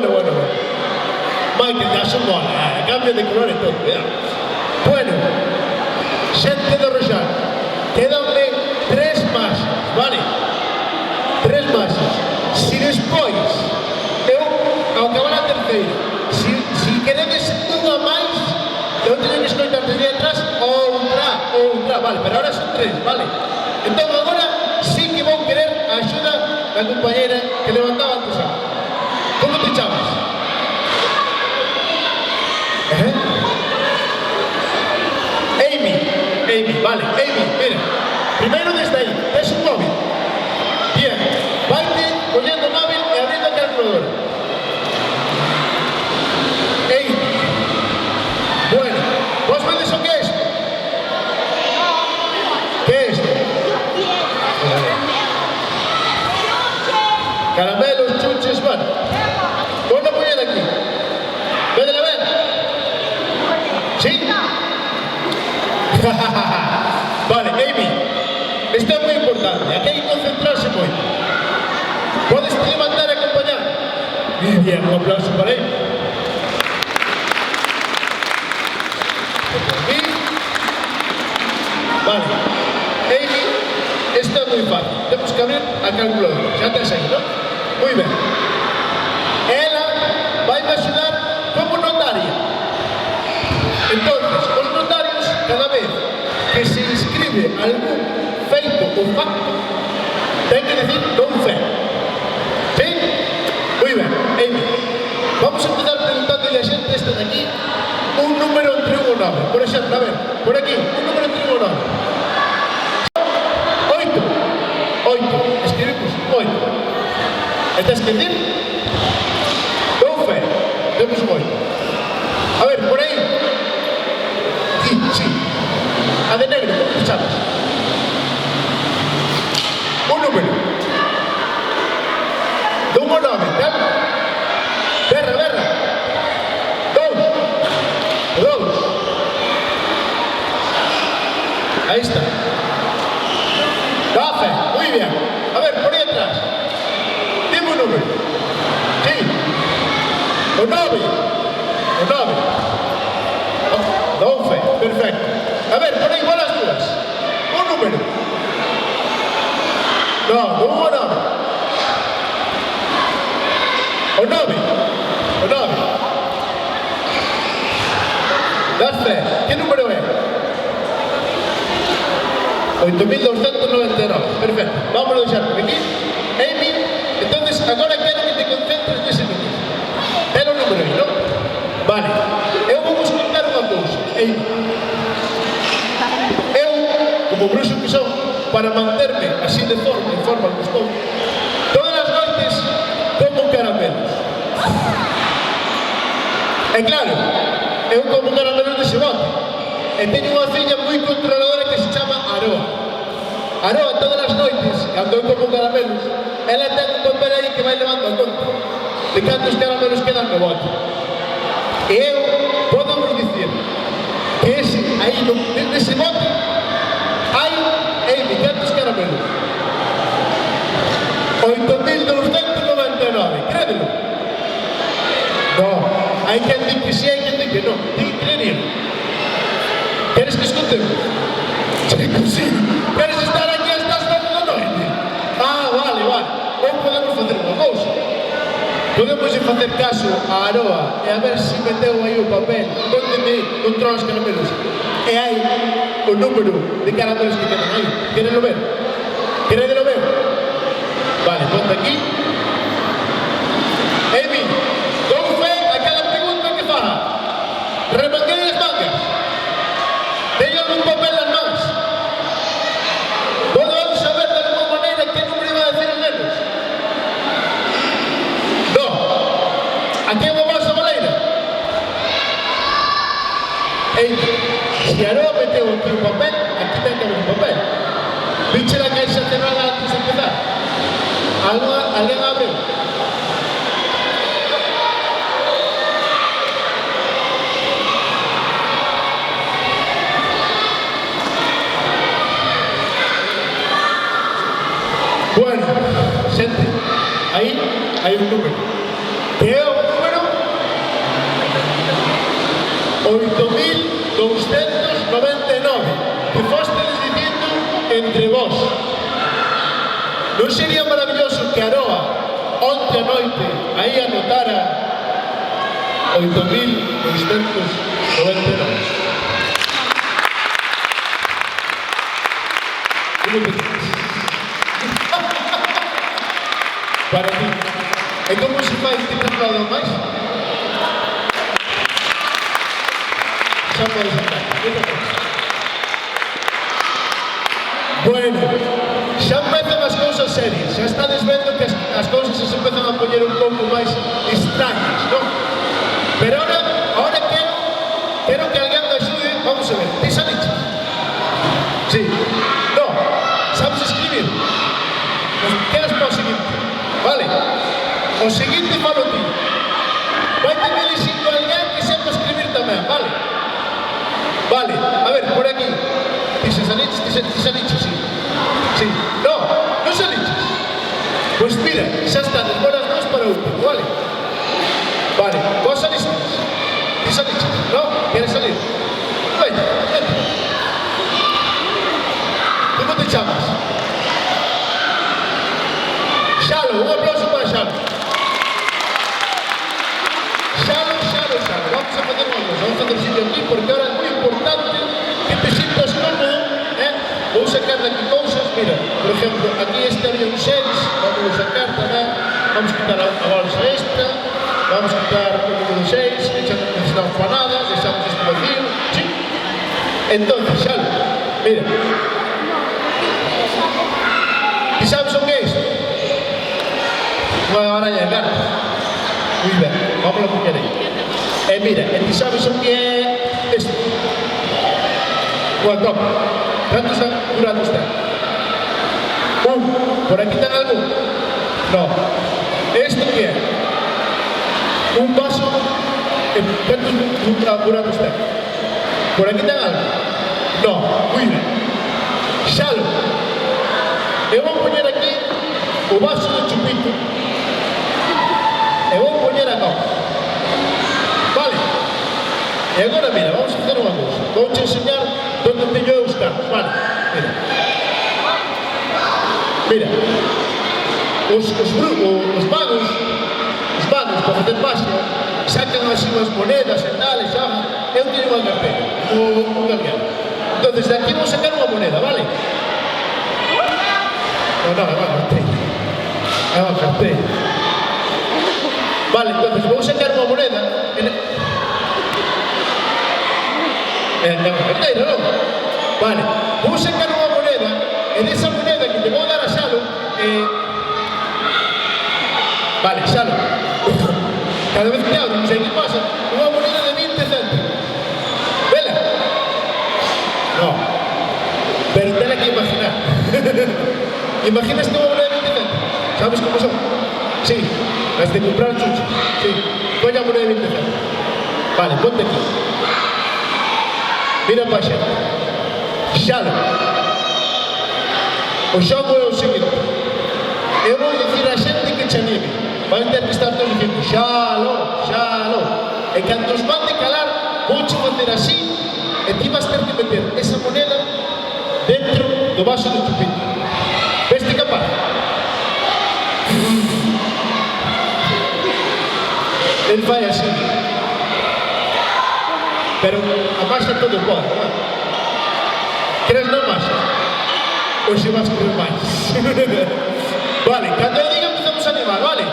Bueno. Michael Jackson mola, cambio de color y todo, cuidado. Bueno, xente do Roxal, quedanme 3 marxas, vale? 3 marxas. Si despois, eu, ao acabar a terceira, si queredes unha máis, eu teño que escoitar desde atrás outra, vale, pero ahora son 3, vale? Entón agora sí que vou querer a axuda da compañera que levantaba antes a mão. Como te chamas? Amy, vale, Amy, mira. Primeiro desde aí, tes un móvil. Bien, vaite collendo o móvil e abrindo a calculadora. Amy. Bueno, vos vedes o que é isto? Que é isto? Caramelos, chuches, bueno. Vos non poñed aquí. Vedela ver? Sí? Vale, Amy, isto é moi importante, aquí hai que concentrarse moito. Podes te levantar e acompañar? Bien, un aplauso para Amy. Aquí. Vale, Amy, isto é moi fácil. Temos que abrir a calculadora, xa tens aí, non? Moi ben. Ela vai me axudar como notaria. Entonces, os notarios, cada vez que se inscribe algún feito ou facto, ten que decir don fe. ¿Sí? Moi ben. Amy, vamos a empezar preguntándole a xente esta de aquí un número entre 1 e 9. Por exemplo, a ver, por aquí, un número entre 1 e 9. 8. Escribimos 8. E tens que decir don fe. Temos un 8. A ver, por aí. Sí. A de negro, como te chamas? Un número. De 1 a 9, tal? Berra. 2. Ahí está. Gafe, muy bien. A ver, por ahí atrás. Dime un número. Sí. O 9. 12, perfecto. A ver, por ahí igual las dudas. Un número. No, de 1 a 9. O 9. Das fe. ¿Qué número es? 8.299. Perfecto. Vamos a deixar por aquí. Amy, entonces agora quero que te concentres nese número. Ten o número aí, non? Vale. Eu vou vos contar unha cousa. Amy. Eu, como bruxo que son, para manterme así de forma, en forma que estou, todas as noites como caramelos. E claro, eu como caramelos dese bote. E teño unha filla moi controladora que se chama Aroa. Aroa, todas as noites, cando eu como caramelos, ela ten un papel aí que vai levando a conta de cantos caramelos quedan no bote. E eu podo vos dicir que ese, aí nese bote, hai, Amy, cantos caramelos? 8.299, crédelo. No, hai quen di que sí, hai quen di que non. Di que creerían. Queres que escontemos? Sí. Queres estar aquí hasta as 9 da noite? Ah, vale. Ou podemos facer unha cousa. Podemos facer caso a Aroa e a ver se meteu aí o papel onde me controla os caramelos. E hai o número de caramelos que quedan aí. Queredelo ver? Vale, ponte aquí. Amy, dou fe a cada pregunta que faga. Remanguei as mangas. Teño algún papel nas mans. Podo saber de alguma maneira que número iba a decir os nenos? No. Aquí vou máis a baleira. Amy, se Aroa meteu aquí un papel, aquí ten que haber un papel. Viche la caixa cerrada antes de empezar. Alguén abre? Bueno, xente, aí hai un número. Que é o número 8.299, que fostedes dicindo entre vós. Non sería maravilloso que Aroa onte a noite aí anotara 8.299? Como te dices? Para ti. E como se fai este traslado máis? Xa podes andar. Bueno, xa empezan as cousas serias. Xa estades vendo que as cousas se empezan a poñer un pouco máis extrañas, non? Pero ahora quero que alguén me axude. Vamos a ver, ti saliches? Sí. No. Sabes escribir? Pues queres para o seguinte. Vale? O seguinte falo ti. Vai te me dicindo alguén que sepa escribir tamén, vale? Vale, a ver, por aquí. Ti se saliches, sí. Sí. No saliches. Pois mira, xa está, desmoras nós para o último, vale? Vale, vos salistes? Ti saliches, no? Queres salir? Veña, vente. Como te chamas? Xalo, un aplauso para Xalo. aquí cousas, mira, por exemplo, aquí este había un 6, vamos a sacar tamén, vamos a quitar a bolsa extra, vamos a quitar o número 6, necesitamos para nada, deixamos este vacío, sí. Entonces, xalo, mira. E sabes o que é isto? Unha baralla de cartas. Moi ben, vamos a poñer aí. E mira, e ti sabes o que é isto? Unha copa. Cantos durados ten? Por aquí ten algún? No. Isto que é? Un vaso. Cantos durados ten? Por aquí ten algo? No. Moi ben. Xalo. Eu vou poñer aquí o vaso de chupito e vou poñer a copa. Vale? E agora, mira, vamos a facer unha cousa. Vou te enseñar onde teño eu os cartos. Vale? Mira. Mira. Os magos, para facer magia, sacan así unhas monedas e tal, e xa. Eu teño unha carteira, un calquera. Entón, de aquí vou sacar unha moneda, vale? No, é unha carteira. É unha carteira. Vale, entonces vou sacar unha moneda. É unha carteira, non? Vale, vou sacar unha moneda e desa moneda que te vou dar a Xalo vale, Xalo. Cada vez que abro, non sei que pasa, unha moneda de 20 céntimos. Vela? No. Pero tela que imaginar. Imaginas unha moneda de 20 céntimos. Sabes como son? Sí, las de comprar chuches. Sí, coña moneda de 20 céntimos. Vale, ponte aquí. Mira para xa. Xalo. O xogo é o seguinte. Eu vou dicir a xente que che anime. Vai ter que estar todos dicindo Xalo, Xalo. E cando os mande calar, vou che facer así e ti vas ter que meter esa moneda dentro do vaso de chupito. Veste capaz? Ele vai así. Pero a masa todo pode, non? Crees na masa? Ou se vas comer máis? Vale, cando eu diga empezamos a animar, vale?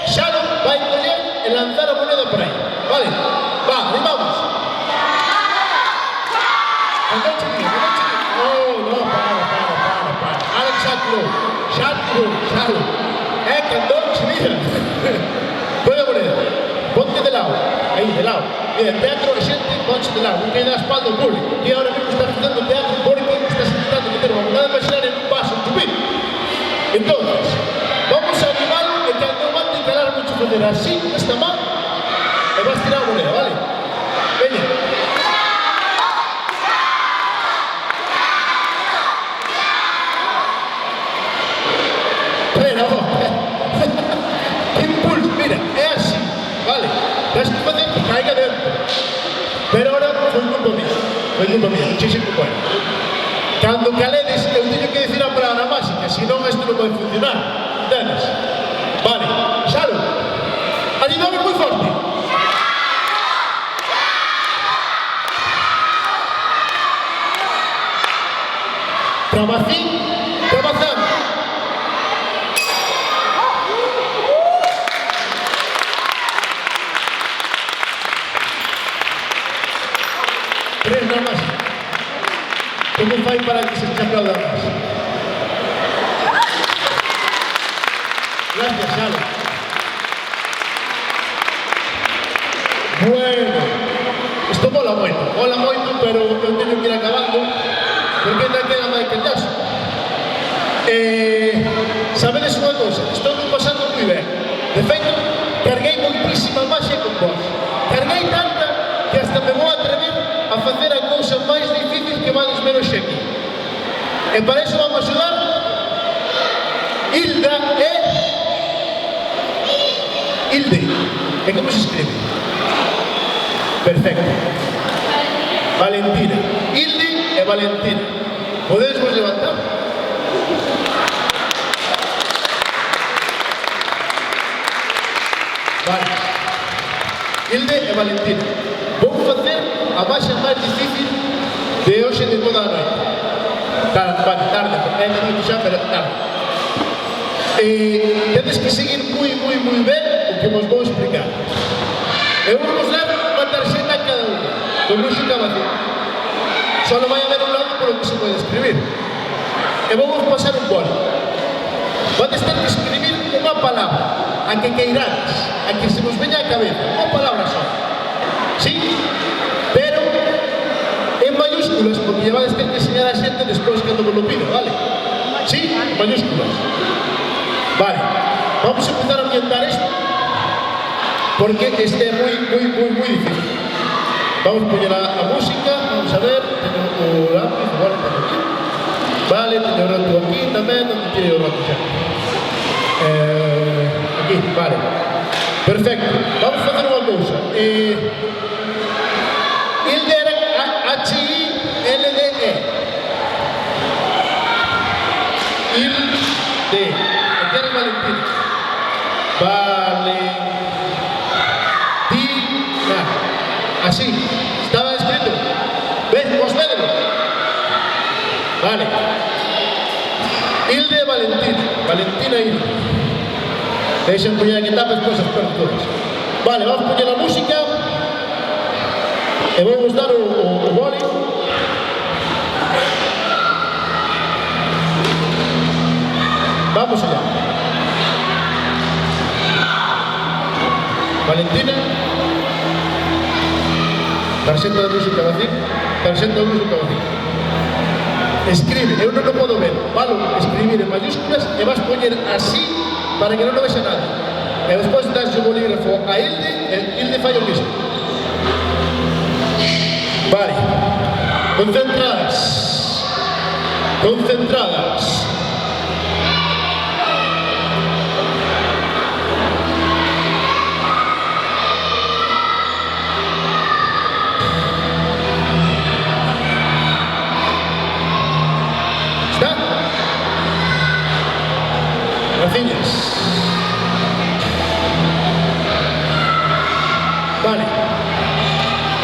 Xalo vai coller e lanzar a moneda por aí, vale? Va, animamos. Cando che diga, no, para. Ahora xa tirou, Xalo. Cando che diga. Põe a moneda, ponte de lado, aí, de lado. Mira, teatro a xente, ponte de lado, non queda a espalda ao público. E ahora mesmo estás facendo teatro porque estás intentando meter unha moneda imaginar en un vaso, un chupito. Entonces, vamos a animalo e cando mande calar mucho facer así, esta man, e vas tirar a moneda, vale? Veña. Espera, que impulso, mira, é así, vale? Tens que facer que caiga dentro. Pero ahora foi culpa mía, muchísimo bueno. Cando caledes, eu teño que dicir a palabra máxica, senón isto non vai funcionar. Entendes? Vale, Xalo, animamos moi forte. Trabacín, trabazán. Tres nada más. Como fai para que se te aplauda máis? Gracias, Xalo. Bueno, isto mola moito, pero eu teño que ir acabando porque ainda queda máis que taxo. Sabedes unha cousa, estou pasando moi ben. De feito, carguei moitísima maxia con vos. Carguei tanta que hasta me vou atrever a facer a cousa máis difícil que vades ver hoxe aquí. E para iso vamos a axudar Hilda e Hilde. E como se escribe? Perfecto. Valentina. Hilde e Valentina. Podedes vos levantar? Vale. Hilde e Valentina. Vou facer a baixa máis difícil de hoxe de toda a noite. tarde, xa, pero tarde. Tedes que seguir moi ben o que vos vou explicar. Eu vou vos dar unha tarxeta a cada unha, con música vacía. Só vai haber un lado polo que se pode escribir. E vou vos pasar un boli. Podes ter que escribir unha palabra, a que queirades, a que se vos veña a cabeza, unha palabra só. Sí? Pero en mayúsculas, porque llevades ter que enseñar a xente despois cando vos lo pido, vale? Sí? En mayúsculas. Vale, vamos a empezar a ambientar esto, porque este é moi difícil. Vamos a poñer a música, vamos a ver, teño o lápiz, vale, teño aquí. Vale, teño o rato aquí tamén, onde teño o rato xa. Aquí, vale. Perfecto, vamos a facer unha cousa. Hilde era H-I-L-D-E. Hilde. Eres Valentina. Valentina. Así. Estaba escrito. ¿Ves? ¿Vos vedelo? Vale. Hilde Valentina. Valentina Hilde. Deixen poñer aquí tapas cosas para todos. Vale, vamos a poñer a música. E vamos dar o boli. Vamos allá. Valentina. Tarxeta de música vacía. Tarxeta de música vacía. Escribe, eu non o podo ver. Valo escribir en mayúsculas e vas poñer así para que non o vexa nadie. E despois das o bolígrafo a Hilde e Hilde fai o mismo. Vale. Concentradas. Concentradas. Vale.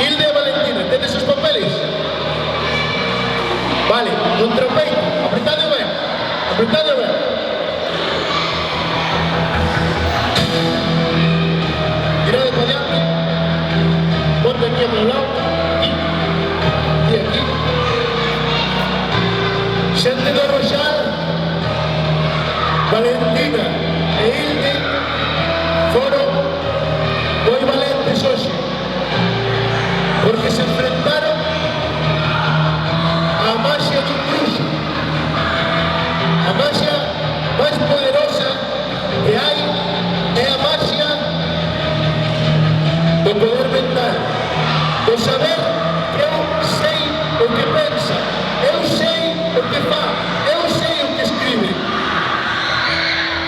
Hilde Valentina, tedes os papeles? Vale, contra o peito, apretade ben. Apretade ben. Tirade para diante. Ponte aquí a meu lado. Aquí. E aquí. Xente do Roxal, Valentina e Hilde foron moi valentes hoxe, porque se enfrentaron á maxia dun bruxo, a maxia máis poderosa que hai é a maxia do poder mental, do saber que eu sei o que pensa, eu sei o que fa, eu sei o que escribe.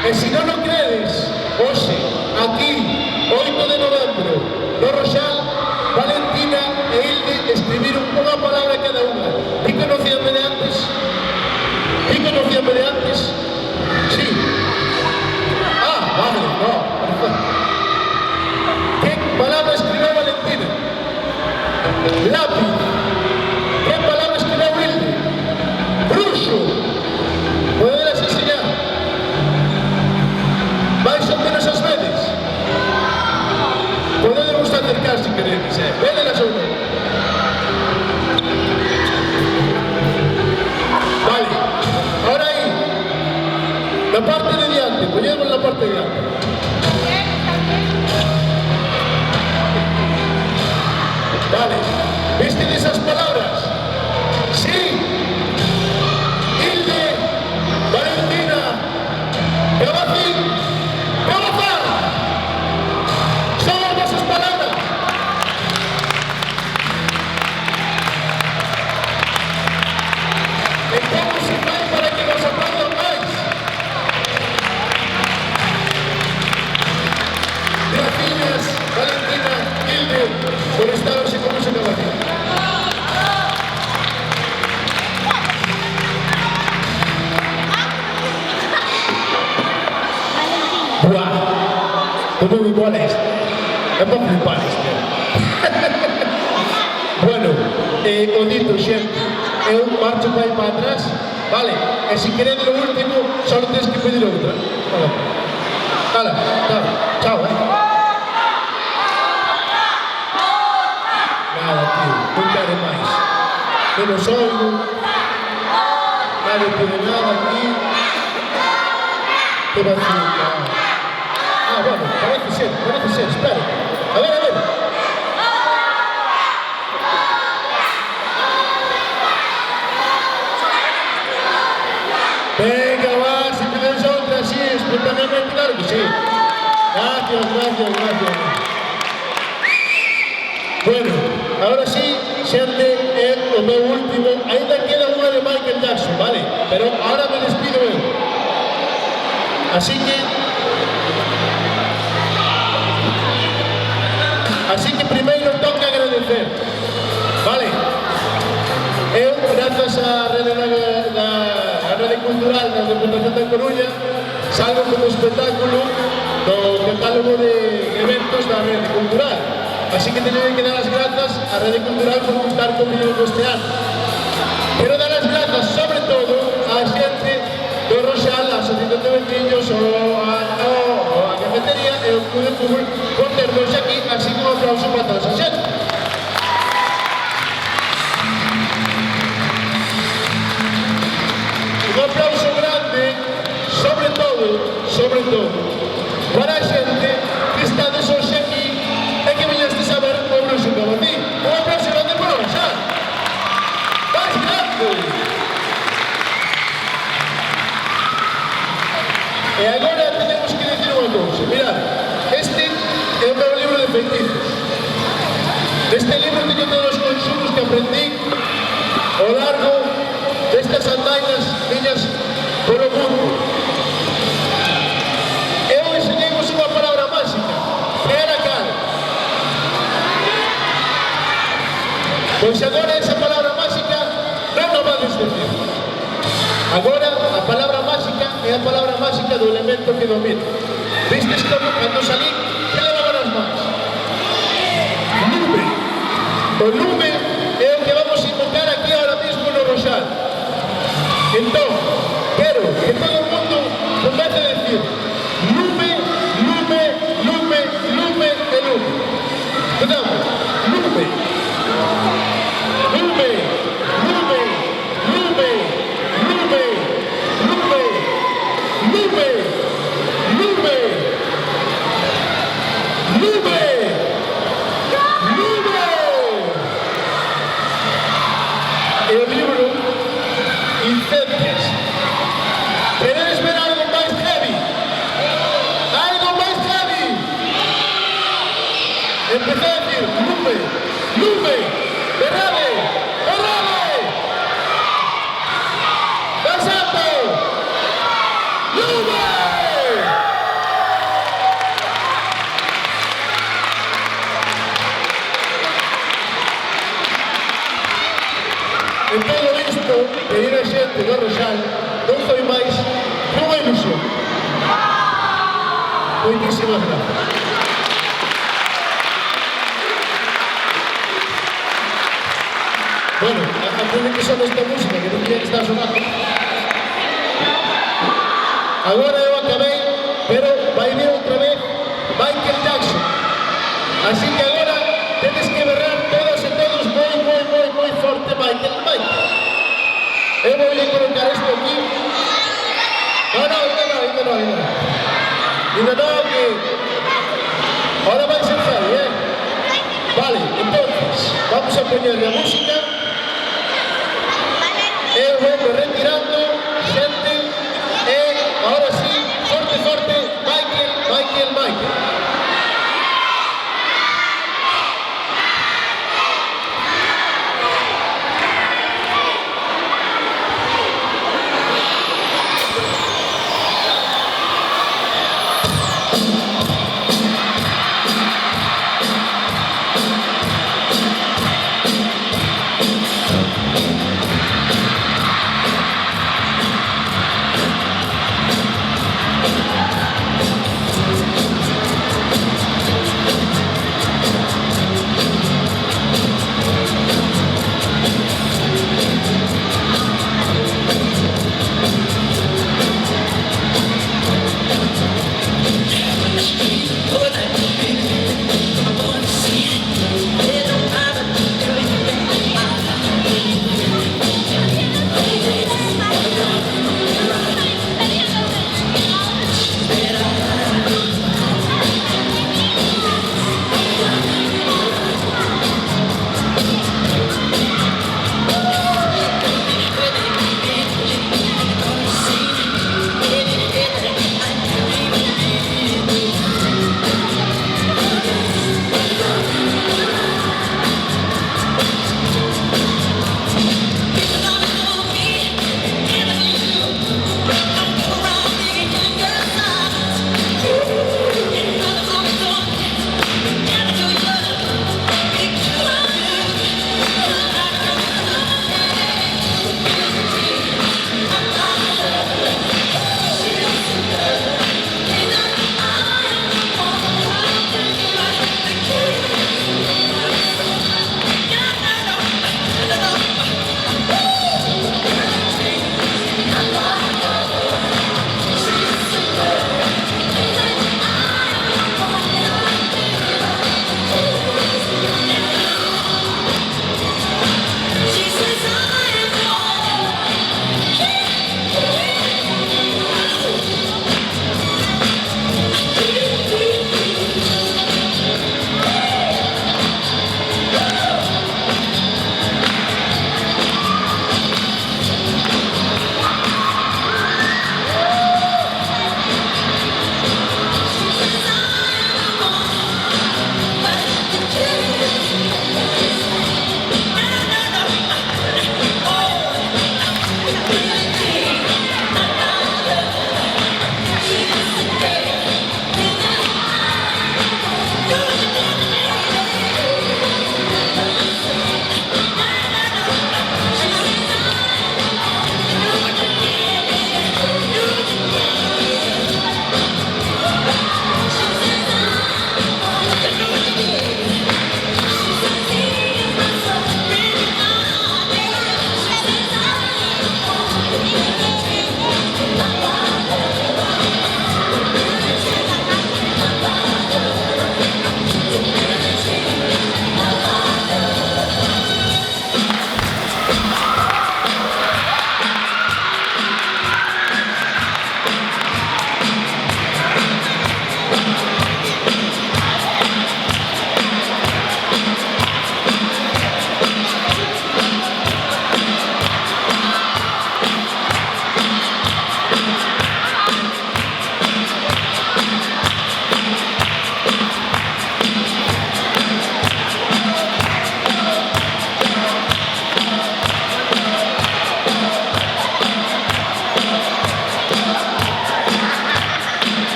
E se non o credes, hoxe, aquí, 8 de novembro, no Roxal, Valentina e Hilde escribiron unha palabra cada unha. Ti conocíame de antes? Ti conocíame de antes? Sí. Ah, vale, no, perfecto. Que palabra escribiu Valentina? Lápiz. Que palabra escribiu Hilde? Bruxo. Poderas enseñar? Vais ou menos as veces? Podemos acercar si queréis, ven la segunda. Vale, ahora ahí, la parte de diante, ponemos la parte de diante. Vale, ¿viste de esas palabras? Sí. Hilde, Valentina, Gabacín, Gabazán. Somos esas palabras. Entonces se fai para que nos aplaudan máis. Gracias, Valentina, Hilde, por estar hoxe con ese Gabacín. Buah, como igual a este. É para flipar este. Bueno, o dito xente, eu marcho para aí para atrás, vale? E se queredes o último, só tens que pedir outra. Vale, chao, Nada, tío, non quere máis. Menos oigo, nadie pide nada aquí. Que vacío, bueno, parece ser, espera. A ver. Venga, va, si tenéis otra, sí, espontáneamente, claro que sí. Gracias. Bueno, ahora sí, xente, é o meu último. Ainda queda unha de Michael Jackson, vale? Pero ahora me despido eu. Así que primeiro toca agradecer, vale? Eu, grazas á Rede Cultural da Deputación da Coruña, salgo como espectáculo do catálogo de eventos da Rede Cultural. Así que teño que dar as grazas á Rede Cultural por contar comigo este ano. Quero dar as grazas, sobre todo, á xente do Roxal, a Asociación de Veciños, a cafetería e o Club de Fútbol por ternos aquí, así que un aplauso para toda esa xente. Un aplauso grande, sobre todo, para a xente que estades hoxe aquí e que viñestes a ver o Bruxo Cabandí. Un aplauso grande para o Roxal. ¡Vais grande! E agora tenemos que decir unha cousa. Mirad, este é o meu libro de feitizos. Neste libro teño todos os conxuntos que aprendí ao largo destas andainas miñas polo mundo. Eu enseñemos unha palabra máxica, que era cal. Pois agora esa palabra máxica non a vades decir. Agora a palabra máxica é a palabra máxica do elemento que domina. Vistes como cando salí, que levaban as mans? Lume. O lume é o que vamos a invocar aquí ahora mismo no Roxal. Entón, quero que todo o mundo comece a decir lume, lume, lume, lume e lume. Entendamos? Lume. Lume, lume, lume, lume, lume, lume, lume, lume, lume. E o libro Incendios. Queredes ver algo máis heavy? Algo máis heavy. Empecé a decir lume, lume, berrade, berrade. Más alto. Lume. E todo isto que ir a xente do Roxal non foi máis que unha ilusión. Moitísimas gracias. Bueno, antes de que son esta música que non tiene que estar sonando, agora eu acabei, pero vai vir outra vez Michael Jackson. Así que agora tedes que berrar todas e todos moi forte Michael. Eu vou colocar isto aquí. Ainda non, que ahora vai ser fácil, Vale, entonces, vamos a poñerle a música. Eu vou me retirando, xente, e ahora sí, forte, Michael.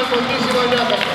fortíssima nada.